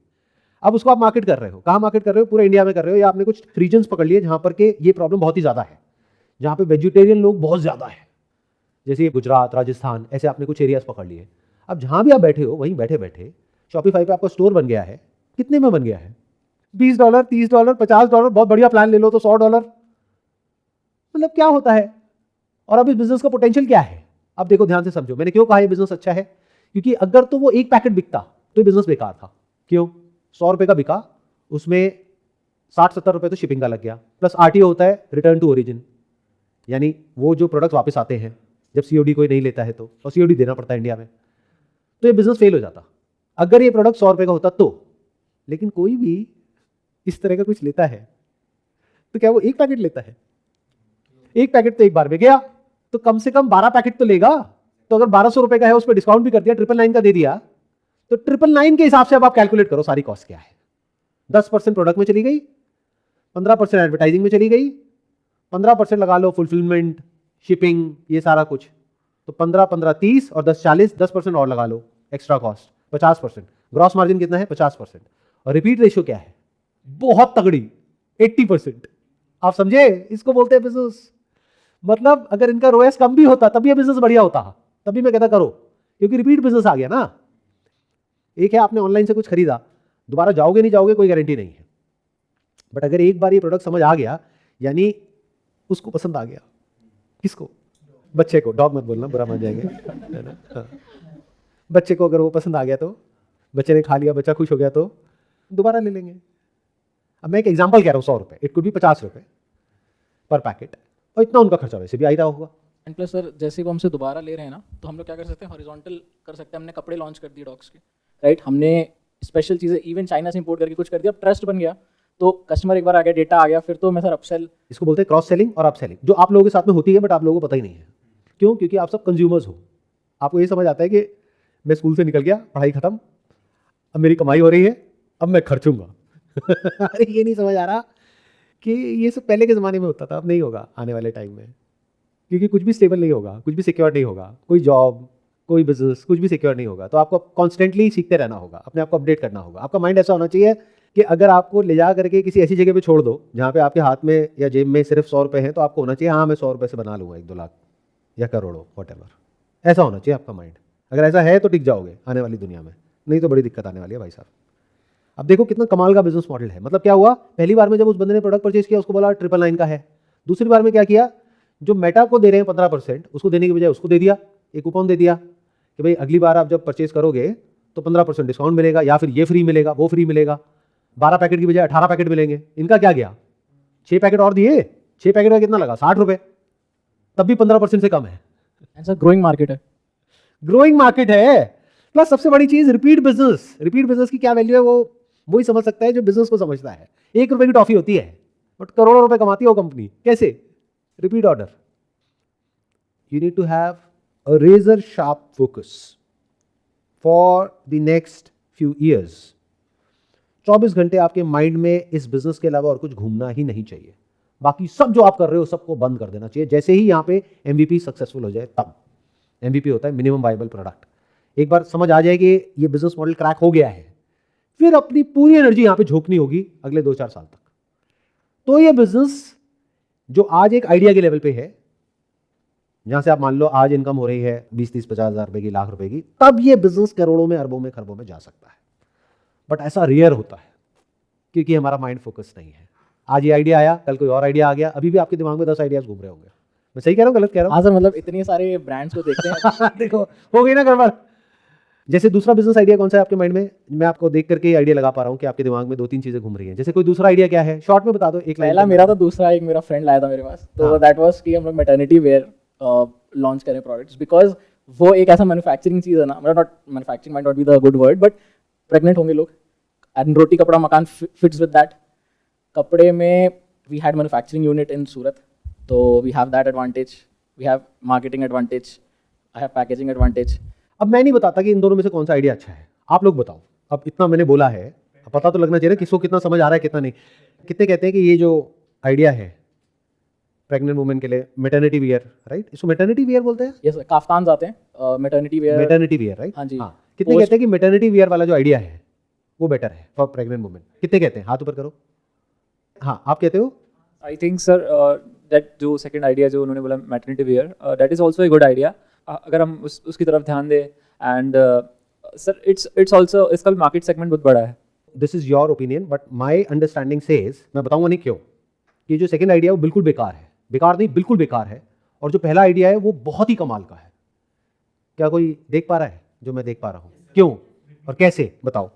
अब उसको आप मार्केट कर रहे हो, कहाँ मार्केट कर रहे हो? पूरे इंडिया में कर रहे हो, या आपने कुछ रीजन्स पकड़ लिए जहां पर के ये प्रॉब्लम बहुत ही ज्यादा है, जहां पे वेजिटेरियन लोग बहुत ज्यादा है, जैसे गुजरात, राजस्थान, ऐसे आपने कुछ एरियाज पकड़ लिए। अब जहां भी आप बैठे हो वहीं बैठे बैठे शॉपिफाई पे आपका स्टोर बन गया है। कितने में बन गया है? $20, $30, $50, बहुत बढ़िया प्लान ले लो तो $100। मतलब क्या होता है? और अब इस बिजनेस का पोटेंशियल क्या है? अब देखो ध्यान से समझो, मैंने क्यों कहा ये बिजनेस अच्छा है, क्योंकि अगर तो वो एक पैकेट बिकता तो ये बिजनेस बेकार था। क्यों? 100 रुपए का बिका, उसमें 60-70 रुपए तो शिपिंग का लग गया, प्लस आरटीओ होता है, रिटर्न टू ओरिजिन, यानी वो जो प्रोडक्ट वापस आते हैं जब सीओडी कोई नहीं लेता है तो, और सीओडी देना पड़ता है इंडिया में, तो ये बिजनेस फेल हो जाता अगर ये प्रोडक्ट 100 रुपए का होता तो। लेकिन कोई भी इस तरह का कुछ लेता है तो क्या वो एक पैकेट लेता है? एक पैकेट तो एक बार में गया, तो कम से कम 12 पैकेट तो लेगा। तो अगर 1200 रुपए का है, उस पर डिस्काउंट भी कर दिया, 999 का दे दिया, तो 999 के हिसाब से अब आप कैलकुलेट करो सारी कॉस्ट क्या है। 10% प्रोडक्ट में चली गई, 15% एडवर्टाइजिंग में चली गई, 15% लगा लो फुलफिलमेंट, शिपिंग, ये सारा कुछ, तो 15-15 30 और 10-40, 10% और लगा लो एक्स्ट्रा कॉस्ट, 50%। ग्रॉस मार्जिन कितना है? 50%। और रिपीट रेशियो क्या है? बहुत तगड़ी, 80%। आप समझे? इसको बोलते हैं बिजनेस। मतलब अगर इनका रोएस कम भी होता तब ये बिजनेस बढ़िया होता, तभी मैं कहता करो, क्योंकि रिपीट बिजनेस आ गया ना। एक है आपने ऑनलाइन से कुछ खरीदा, दोबारा जाओगे नहीं जाओगे कोई गारंटी नहीं है, बट अगर एक बार ये प्रोडक्ट समझ आ गया, यानी उसको पसंद आ गया, किसको? बच्चे को, डॉग मत बोलना, बुरा मान जाएंगे, है ना? हाँ। बच्चे को अगर वो पसंद आ गया तो, बच्चे ने खा लिया, बच्चा खुश हो गया तो दोबारा ले लेंगे। अब मैं एक एग्जांपल कह रहा हूँ, 100 रुपए, इट कुड भी 50 रुपए पर पैकेट, और इतना उनका खर्चा वैसे भी आ ही रहा होगा। एंड प्लस सर, जैसे वो हमसे दोबारा ले रहे हैं ना, तो हम लोग क्या कर सकते हैं, हॉरिजॉन्टल कर सकते हैं। हमने कपड़े लॉन्च कर दिए डॉग्स के, राइट, हमने स्पेशल चीज़ें इवन चाइना से इंपोर्ट करके कुछ कर दिया, ट्रस्ट बन गया, तो कस्टमर एक बार आ गया, डेटा आ गया, फिर तो मैं सर अपसेल। इसको बोलते हैं क्रॉस सेलिंग और अप सेलिंग, जो आप लोगों के साथ में होती है बट आप लोगों को पता ही नहीं है। क्यों? क्योंकि आप सब कंज्यूमर्स हो। आपको ये समझ आता है कि मैं स्कूल से निकल गया, पढ़ाई खत्म, अब मेरी कमाई हो रही है, अब मैं खर्चूंगा। अरे ये नहीं समझ आ रहा कि ये सब पहले के ज़माने में होता था, अब नहीं होगा आने वाले टाइम में, क्योंकि कुछ भी स्टेबल नहीं होगा, कुछ भी सिक्योर नहीं होगा, कोई जॉब, कोई बिजनेस, कुछ भी सिक्योर नहीं होगा। तो आपको कॉन्स्टेंटली सीखते रहना होगा, अपने आप को अपडेट करना होगा। आपका माइंड ऐसा होना चाहिए कि अगर आपको ले जा करके किसी ऐसी जगह पे छोड़ दो जहाँ पे आपके हाथ में या जेब में सिर्फ 100 रुपये हैं, तो आपको होना चाहिए हाँ मैं 100 रुपये से बना लूँगा 1-2 लाख या करोड़ों, व्हाटएवर। ऐसा होना चाहिए आपका माइंड। अगर ऐसा है तो टिक जाओगे आने वाली दुनिया में, नहीं तो बड़ी दिक्कत आने वाली है भाई साहब। अब देखो कितना कमाल का बिजनेस मॉडल है। मतलब क्या हुआ, पहली बार में जब उस बंदे ने प्रोडक्ट परचेज किया उसको बोला 999 का है। दूसरी बार में क्या किया, जो मेटा को दे रहे हैं 15%, उसको देने की बजाय उसको दे दिया, एक कूपन दे दिया कि भाई अगली बार आप जब परचेज करोगे तो 15% डिस्काउंट मिलेगा, या फिर ये फ्री मिलेगा, वो फ्री मिलेगा। 12 पैकेट की बजाय 18 पैकेट मिलेंगे। इनका क्या गया, 6 पैकेट और दिए, 6 पैकेट का कितना लगा, 60 रुपये, तब भी 15% से कम है। सर ग्रोइंग मार्केट है, ग्रोइंग मार्केट है। प्लस सबसे बड़ी चीज रिपीट बिजनेस। रिपीट बिजनेस की क्या वैल्यू है वो ही समझ सकता है जो बिजनेस को समझता है। 1 रुपए की टॉफी होती है बट करोड़ों रुपए कमाती है वो कंपनी। कैसे? Repeat order. You need to have a razor sharp focus for the next few years. 24 घंटे आपके माइंड में इस बिजनेस के अलावा और कुछ घूमना ही नहीं चाहिए। बाकी सब जो आप कर रहे हो सबको बंद कर देना चाहिए। जैसे ही यहाँ पे MVP सक्सेसफुल हो जाए, तब MVP होता है मिनिमम वायबल प्रोडक्ट। एक बार समझ आ जाए कि ये बिजनेस मॉडल क्रैक हो गया है, फिर अपनी पूरी एनर्जी यहाँ पे झोंकनी होगी अगले 2-4 साल तक। तो ये बिजनेस जो आज एक आइडिया के लेवल पे है, जहां से आप मान लो आज इनकम हो रही है 20-30-50 हज़ार रुपए की, लाख रुपए की, तब ये बिजनेस करोड़ों में, अरबों में, खरबों में जा सकता है। बट ऐसा रेयर होता है क्योंकि हमारा माइंड फोकस नहीं है। आज ये आइडिया आया, कल कोई और आइडिया आ गया, अभी भी आपके दिमाग में 10 आइडियाज घूम रहे होंगे। मैं सही कह रहा हूँ, गलत कह रहा हूँ? हाँ सर, मतलब इतने सारे ब्रांड्स को देखते हैं। देखो हो गई ना गड़बड़। जैसे दूसरा बिजनेस आइडिया कौन सा है आपके माइंड में? मैं आपको देख करके आइडिया लगा पा रहा हूँ कि आपके दिमाग में 2-3 चीजें घूम रही हैं। जैसे कोई दूसरा आइडिया क्या है, शॉर्ट में बता दो। एक पहला मेरा तो दूसरा, एक मेरा फ्रेंड लाया था मेरे पास, तो दैट वाज कि हम लोग मैटरनिटी वेयर लॉन्च करें प्रोडक्ट्स, बिकॉज वो एक ऐसा मैन्युफैक्चरिंग चीज़ है ना, मतलब not manufacturing might not be the good word, but pregnant होंगे लोग एंड रोटी कपड़ा मकान फिट्स विद दैट। कपड़े में we had manufacturing unit in Surat, तो we have that advantage, we have marketing advantage, I have packaging advantage. अब मैं नहीं बताता कि इन दोनों में से कौन सा आइडिया अच्छा है, आप लोग बताओ। अब इतना मैंने बोला है, अब पता तो लगना चाहिए ना किसको कितना समझ आ रहा है कितना नहीं। कितने कहते हैं कि ये जो आइडिया है प्रेग्नेंट वुमेन के लिए मैटरनिटी वियर, राइट, इसको मैटरनिटी वियर बोलते हैं, Yes, sir. काफ्तान आते हैं maternity wear. Maternity wear, right. हाँ जी. कितने Post- कहते हैं कि मैटरनिटी वियर वाला जो आइडिया है वो बेटर है फॉर प्रेग्नेंट वुमेन? कितने कहते हैं, हाथ ऊपर करो। हाँ, आप कहते हो? I think sir that जो second idea जो उन्होंने बोला maternity wear that is also a good idea. अगर हम उसकी तरफ ध्यान दें and sir it's also इसका भी market segment बहुत बड़ा है. This is your opinion but my understanding says, मैं बताऊंगा नहीं क्यों, कि जो सेकंड आइडिया है वो बिल्कुल बेकार है, बेकार नहीं बिल्कुल बेकार है, और जो पहला आइडिया है वो बहुत ही कमाल का है। क्या कोई देख पा रहा है जो मैं देख पा रहा हूँ? क्यों और कैसे, बताओ।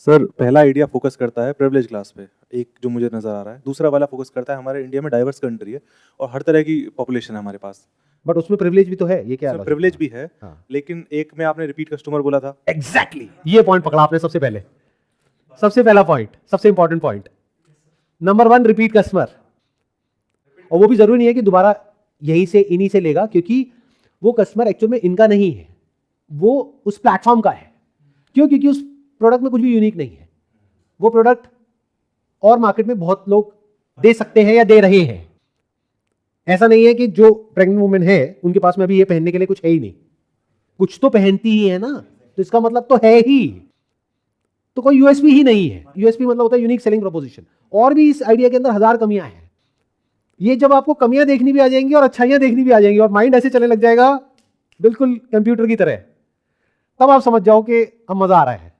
सर पहला आइडिया फोकस करता है प्रिविलेज क्लास पे, एक जो मुझे नज़र आ रहा है। दूसरा वाला फोकस करता है, हमारे इंडिया में डाइवर्स कंट्री है और हर तरह की पॉपुलेशन है हमारे पास। बट उसमें प्रिविलेज भी तो है, ये क्या logic प्रिविलेज है? भी है, हाँ। लेकिन एक में आपने रिपीट कस्टमर बोला था। एग्जैक्टली ये पॉइंट पकड़ा आपने सबसे पहले, सबसे पहला पॉइंट, सबसे important point, number 1 repeat customer. और वो भी जरूरी नहीं है कि दोबारा यहीं से इन्हीं से लेगा, क्योंकि वो कस्टमर एक्चुअल में इनका नहीं है, वो उस प्लेटफॉर्म का है। क्यों? क्योंकि उस प्रोडक्ट में कुछ भी यूनिक नहीं है, वो प्रोडक्ट और मार्केट में बहुत लोग दे सकते हैं या दे रहे हैं। ऐसा नहीं है कि जो प्रेग्नेंट वुमेन है उनके पास में अभी ये पहनने के लिए कुछ है ही नहीं, कुछ तो पहनती ही है ना, तो इसका मतलब तो है ही, तो कोई यूएसपी ही नहीं है। यूएसपी मतलब होता है यूनिक सेलिंग प्रोपोजिशन। और भी इस आइडिया के अंदर 1000 कमियां हैं। ये जब आपको कमियां देखनी भी आ जाएंगी और अच्छाइयां देखनी भी आ जाएंगी और माइंड ऐसे चलने लग जाएगा बिल्कुल कंप्यूटर की तरह, तब आप समझ जाओ कि अब मजा आ रहा है।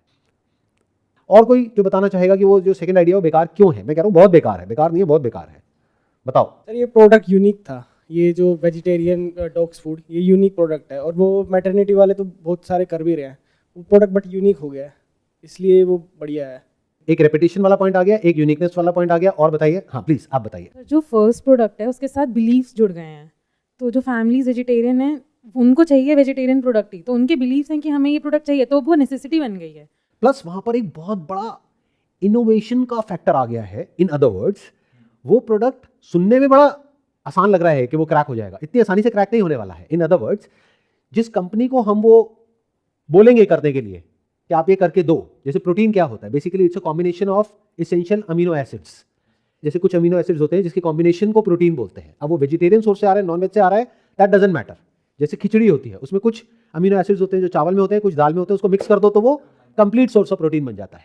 और कोई जो बताना चाहेगा कि वो जो सेकंड आइडिया वो बेकार क्यों है? मैं कह रहा हूं बहुत बेकार है, बेकार नहीं है, बहुत बेकार है, बताओ। सर ये प्रोडक्ट यूनिक था, ये जो वेजिटेरियन डॉग्स फूड, ये यूनिक प्रोडक्ट है, और वो मैटरनिटी वाले तो बहुत सारे कर भी रहे हैं, वो प्रोडक्ट बट यूनिक हो गया है, इसलिए वो बढ़िया है। एक रेपिटेशन वाला पॉइंट आ गया, एक यूनिकनेस वाला पॉइंट आ गया, और बताइए। हाँ प्लीज आप बताइए। जो फर्स्ट प्रोडक्ट है उसके साथ बिलीव्स जुड़ गए हैं, तो जो फैमिलीज वेजिटेरियन है उनको चाहिए वेजिटेरियन प्रोडक्ट ही, तो उनके बिलीव्स हैं कि हमें ये प्रोडक्ट चाहिए, तो वो नेसेसिटी बन गई है। प्लस वहां पर एक बहुत बड़ा इनोवेशन का फैक्टर आ गया है। इन अदर वर्ड्स, वो प्रोडक्ट सुनने में बड़ा आसान लग रहा है कि वो क्रैक हो जाएगा, इतनी आसानी से क्रैक नहीं होने वाला है। इन अदर वर्ड्स, जिस कंपनी को हम वो बोलेंगे करने के लिए कि आप ये करके दो, जैसे प्रोटीन क्या होता है, basically it's a combination of essential amino acids. जैसे कुछ अमीनो एसिड्स होते हैं जिसके कॉम्बिनेशन को प्रोटीन बोलते हैं। अब वो वेजिटेरियन सोर्स से आ रहा है, नॉन वेज से आ रहा है, दैट डजंट मैटर। जैसे खिचड़ी होती है, उसमें कुछ अमीनो एसिड्स होते हैं जो चावल में होते हैं, कुछ दाल में होते हैं, उसको मिक्स कर दो तो वो कंप्लीट सोर्स ऑफ प्रोटीन बन जाता है।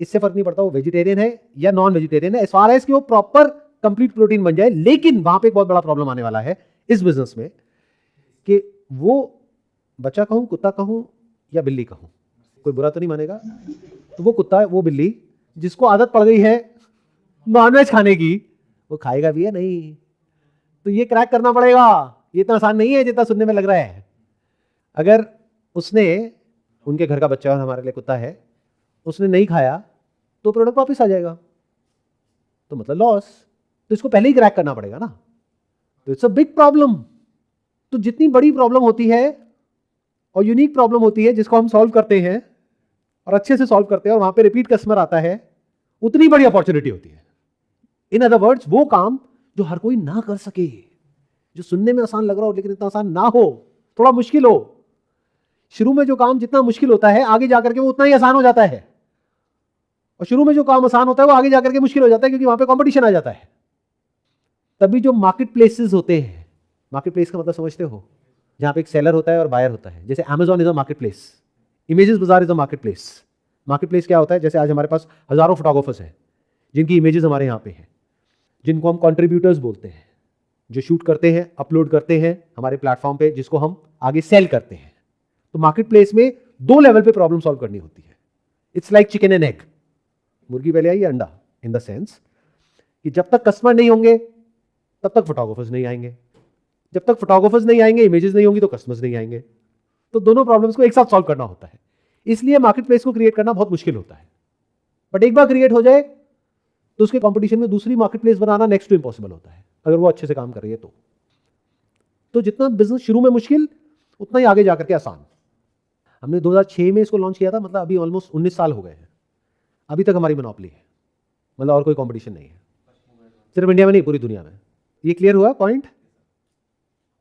इससे फर्क नहीं पड़ता वो वेजिटेरियन है या नॉन वेजिटेरियन है, एज फार एज कि वो प्रॉपर कंप्लीट प्रोटीन बन जाए। लेकिन वहां पे एक बहुत बड़ा प्रॉब्लम आने वाला है इस बिजनेस में, कि वो बच्चा कहूं, कुत्ता कहूं या बिल्ली कहूं, कोई बुरा तो नहीं मानेगा, तो वो कुत्ता, वो बिल्ली जिसको आदत पड़ गई है नॉनवेज खाने की, वो खाएगा भी या नहीं? तो ये क्रैक करना पड़ेगा। ये इतना आसान नहीं है जितना सुनने में लग रहा है। अगर उसने, उनके घर का बच्चा और हमारे लिए कुत्ता है, उसने नहीं खाया तो प्रोडक्ट वापस आ जाएगा, तो मतलब लॉस। तो इसको पहले ही क्रैक करना पड़ेगा ना, तो इट्स अ बिग प्रॉब्लम। तो जितनी बड़ी प्रॉब्लम होती है और यूनिक प्रॉब्लम होती है जिसको हम सॉल्व करते हैं और अच्छे से सॉल्व करते हैं और वहां पे रिपीट कस्टमर आता है, उतनी बड़ी अपॉर्चुनिटी होती है। इन अदर वर्ड्स, वो काम जो हर कोई ना कर सके, जो सुनने में आसान लग रहा हो लेकिन इतना आसान ना हो, थोड़ा मुश्किल हो। शुरू में जो काम जितना मुश्किल होता है आगे जाकर के वो उतना ही आसान हो जाता है, और शुरू में जो काम आसान होता है वो आगे जाकर के मुश्किल हो जाता है, क्योंकि वहां पे कंपटीशन आ जाता है। तभी जो मार्केट प्लेसेस होते हैं, मार्केट प्लेस का मतलब समझते हो, जहां पे एक सेलर होता है और बायर होता है। जैसे Amazon is a market place, Images Bazaar is a market place. Market place क्या होता है? जैसे आज हमारे पास हजारों फोटोग्राफर्स हैं जिनकी इमेजेस हमारे यहाँ पे हैं, जिनको हम कंट्रीब्यूटर्स बोलते हैं, जो शूट करते हैं, अपलोड करते हैं हमारे प्लेटफॉर्म पे, जिसको हम आगे सेल करते हैं। तो मार्केट प्लेस में 2 लेवल पे प्रॉब्लम सॉल्व करनी होती है। It's like chicken and egg, मुर्गी पहले आई अंडा, इन द सेंस कि जब तक कस्टमर नहीं होंगे तब तक फोटोग्राफर्स नहीं आएंगे, जब तक फोटोग्राफर्स नहीं आएंगे, इमेजेस नहीं होंगी, तो कस्टमर्स नहीं आएंगे। तो दोनों प्रॉब्लम्स को एक साथ सॉल्व करना होता है। इसलिए मार्केट प्लेस को क्रिएट करना बहुत मुश्किल होता है, बट एक बार क्रिएट हो जाए तो उसके कंपटीशन में दूसरी मार्केट प्लेस बनाना नेक्स्ट टू इम्पॉसिबल होता है, अगर वो अच्छे से काम कर रही है तो जितना बिजनेस शुरू में मुश्किल, उतना ही आगे जाकर के आसान। हमने 2006 में इसको लॉन्च किया था, मतलब अभी ऑलमोस्ट 19 साल हो गए हैं। अभी तक हमारी मोनोपोली है, मतलब और कोई कंपटीशन नहीं है, सिर्फ इंडिया में नहीं, पूरी दुनिया में। ये क्लियर हुआ पॉइंट?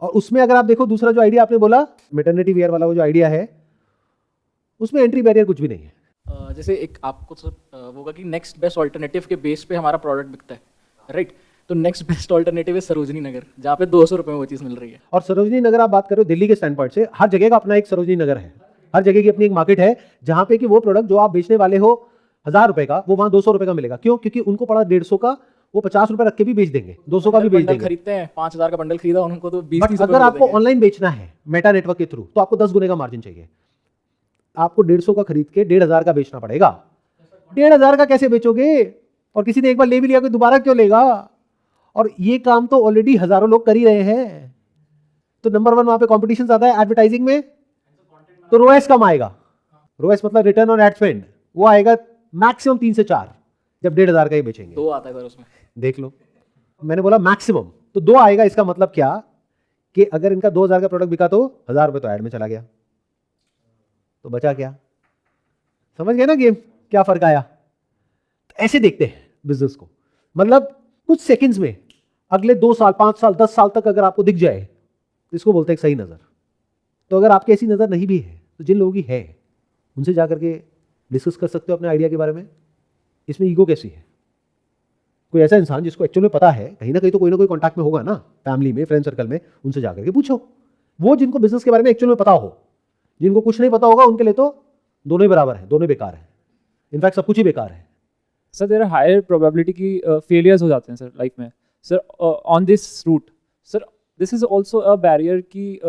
और उसमें अगर आप देखो दूसरा जो आइडिया आपने बोला मैटरनिटी वेयर वाला, वो जो आइडिया है उसमें एंट्री बैरियर कुछ भी नहीं है। जैसे एक आपको वो होगा कि नेक्स्ट बेस्ट ऑल्टरनेटिव के बेस पे हमारा प्रोडक्ट बिकता है, राइट? तो नेक्स्ट बेस्ट ऑल्टरनेटिव है सरोजनी नगर, जहाँ पे 200 रुपये में वो चीज़ मिल रही है। और सरोजनी नगर आप बात करो दिल्ली के स्टैंड पॉइंट से, हर जगह का अपना एक सरोजनी नगर है, हर जगह की अपनी एक मार्केट है जहाँ पे कि वो प्रोडक्ट जो आप बेचने वाले हो 1000 रुपए का, वो वहाँ 200 रुपए का मिलेगा। क्यों? क्योंकि उनको पड़ा 150 का, वो 50 रुपए रख के भी बेच देंगे, 200 का भी बेच देंगे। खरीदते हैं 5000 का बंडल खरीदा उनको तो 20-30 अगर आपको ऑनलाइन बेचना है मेटा नेटवर्क के थ्रू तो आपको 10 गुने का मार्जिन चाहिए। आपको 150 का खरीद के 1500 का बेचना पड़ेगा। 1500 का कैसे बेचोगे? और किसी ने एक बार ले भी लिया, कोई दोबारा क्यों लेगा? और ये काम तो ऑलरेडी हजारों लोग कर ही रहे हैं। तो नंबर 1 वहां पे कॉम्पिटिशन ज्यादा है एडवर्टाइजिंग में, तो रोएस कम आएगा। रोएस मतलब रिटर्न ऑन एड स्पेंड, वो आएगा मैक्सिमम 3 से 4 जब 1500 का ही बेचेंगे। 2 आता है सर उसमें, देख लो, मैंने बोला मैक्सिमम, तो 2 आएगा। इसका मतलब क्या कि अगर इनका 2000 का प्रोडक्ट बिका तो 1000 रुपए तो ऐड में चला गया, तो बचा क्या? समझ गए ना गेम क्या फर्क आया? तो ऐसे देखते हैं बिजनेस को, मतलब कुछ सेकंड्स में अगले 2 साल 5 साल 10 साल तक अगर आपको दिख जाए तो इसको बोलते हैं एक सही नजर। तो अगर आपकी ऐसी नजर नहीं भी है तो जिन लोगों की है उनसे जाकर के डिस्कस कर सकते हो अपने आइडिया के बारे में। इसमें ईगो कैसी है? कोई ऐसा इंसान जिसको एक्चुअल में पता है, कहीं ना कहीं तो कोई ना कोई कॉन्टैक्ट में होगा ना, फैमिली में, फ्रेंड सर्कल में, उनसे जाकर के पूछो। वो जिनको बिजनेस के बारे में एक्चुअल में पता हो, जिनको कुछ नहीं पता होगा उनके लिए तो दोनों ही बराबर है, दोनों ही बेकार है, इनफैक्ट सब कुछ ही बेकार है। Sir there are higher probability की फेलियर्स हो जाते हैं सर लाइफ में। Sir on this route sir this is also a barrier की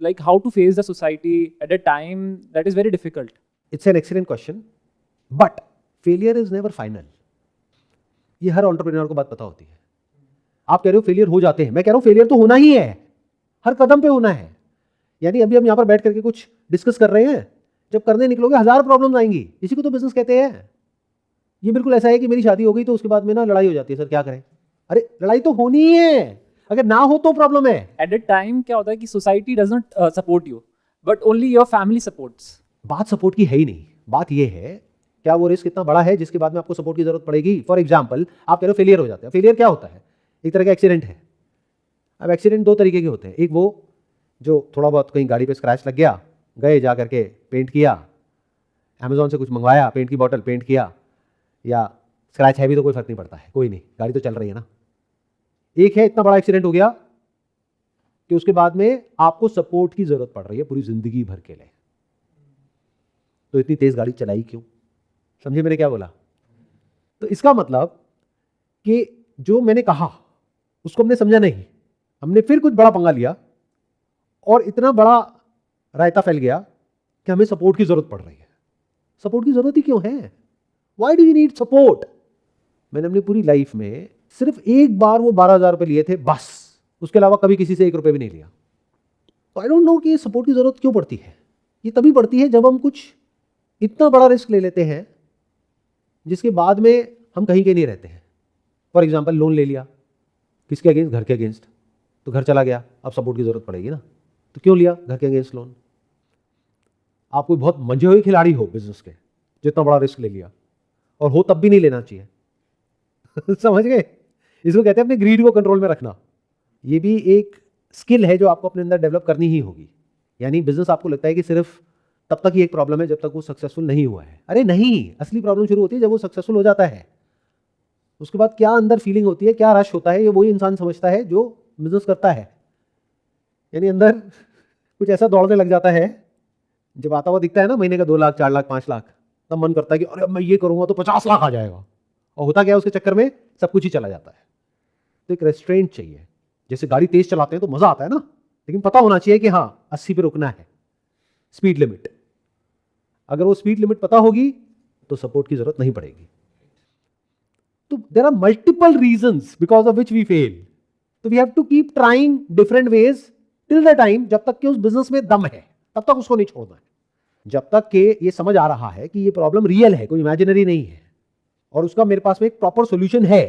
like how to face the society at a time that is very difficult. It's an excellent question, but failure is never final. ये हर entrepreneur को बात पता होती है। आप कह रहे हो फेलियर हो जाते हैं, मैं कह रहा हूं फेलियर तो होना ही है, हर कदम पे होना है। यानी अभी हम यहां पर बैठ करके कुछ डिस्कस कर रहे हैं, जब करने निकलोगे 1000 प्रॉब्लम्स आएंगी। इसी को तो बिजनेस कहते हैं। ये बिल्कुल ऐसा है कि मेरी शादी हो गई तो उसके बाद में ना लड़ाई हो जाती है, सर क्या करें? अरे लड़ाई तो होनी ही है, अगर ना हो तो प्रॉब्लम है। At that time क्या होता है कि society does not support you, but only your family supports. बात सपोर्ट की है ही नहीं, बात ये है क्या वो रिस्क इतना बड़ा है जिसके बाद में आपको सपोर्ट की जरूरत पड़ेगी। फॉर एग्जाम्पल आप कह रहे हो फेलियर हो जाता है। फेलियर क्या होता है? एक तरह का एक्सीडेंट है। अब एक्सीडेंट 2 तरीके के होते हैं, एक वो जो थोड़ा बहुत कहीं गाड़ी पे स्क्रैच लग गया, गए जा करके पेंट किया, अमेजोन से कुछ मंगवाया, पेंट की बॉटल पेंट किया, या स्क्रैच है भी तो कोई फर्क नहीं पड़ता है, कोई नहीं, गाड़ी तो चल रही है ना। एक है इतना बड़ा एक्सीडेंट हो गया कि उसके बाद में आपको सपोर्ट की जरूरत पड़ रही है पूरी जिंदगी भर के लिए, तो इतनी तेज गाड़ी चलाई क्यों? समझे मैंने क्या बोला? तो इसका मतलब कि जो मैंने कहा उसको हमने समझा नहीं, हमने फिर कुछ बड़ा पंगा लिया और इतना बड़ा रायता फैल गया कि हमें सपोर्ट की जरूरत पड़ रही है। सपोर्ट की जरूरत ही क्यों है? Why do you need support? मैंने अपनी पूरी लाइफ में सिर्फ एक बार वो 12,000 रुपए लिए थे बस, उसके अलावा कभी किसी से 1 रुपए भी नहीं लिया। तो आई डोंट नो कि सपोर्ट की जरूरत क्यों पड़ती है। ये तभी पड़ती है जब हम कुछ इतना बड़ा रिस्क ले लेते हैं जिसके बाद में हम कहीं के नहीं रहते हैं। फॉर एग्जाम्पल लोन ले लिया, किसके अगेंस्ट? घर के अगेंस्ट, तो घर चला गया, अब सपोर्ट की जरूरत पड़ेगी ना। तो क्यों लिया घर के अगेंस्ट लोन? आप कोई बहुत मंझे हुए खिलाड़ी हो बिजनेस के, जितना बड़ा रिस्क ले लिया, और हो तब भी नहीं लेना चाहिए। समझ गए? इसको कहते हैं अपने ग्रीड को कंट्रोल में रखना। ये भी एक स्किल है जो आपको अपने अंदर डेवलप करनी ही होगी। यानी बिजनेस आपको लगता है कि सिर्फ तब तक ही एक प्रॉब्लम है जब तक वो सक्सेसफुल नहीं हुआ है। अरे नहीं, असली प्रॉब्लम शुरू होती है जब वो सक्सेसफुल हो जाता है। उसके बाद क्या अंदर फीलिंग होती है, क्या रश होता है, ये वही इंसान समझता है जो बिजनेस करता है। यानी अंदर कुछ ऐसा दौड़ने लग जाता है, जब आता हुआ दिखता है ना महीने का 2 लाख 4 लाख 5 लाख, तब मन करता है कि अरे अब मैं ये करूंगा तो 50 लाख आ जाएगा, और होता क्या है उसके चक्कर में सब कुछ ही चला जाता है। तो एक रेस्ट्रेंट चाहिए। जैसे गाड़ी तेज चलाते हैं तो मजा आता है ना, लेकिन पता होना चाहिए कि हाँ 80 पे रुकना है, स्पीड लिमिट। अगर वो स्पीड लिमिट पता होगी तो सपोर्ट की जरूरत नहीं पड़ेगी। तो there are multiple reasons because of which we fail. तो we have to keep trying different ways till the time, जब तक कि उस बिजनेस में दम है तब तक उसको नहीं छोड़ना है। जब तक कि ये समझ आ रहा है कि ये प्रॉब्लम रियल है, कोई इमेजिनरी नहीं है, और उसका मेरे पास में एक प्रॉपर सॉल्यूशन है।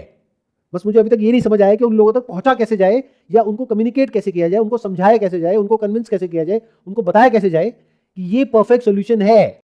बस मुझे अभी तक ये नहीं समझ आया कि उन लोगों तक पहुंचा कैसे जाए, या उनको कम्युनिकेट कैसे किया जाए, उनको समझाया कैसे जाए, उनको कन्विंस कैसे किया जाए, उनको बताया कैसे जाए कि ये परफेक्ट सॉल्यूशन है।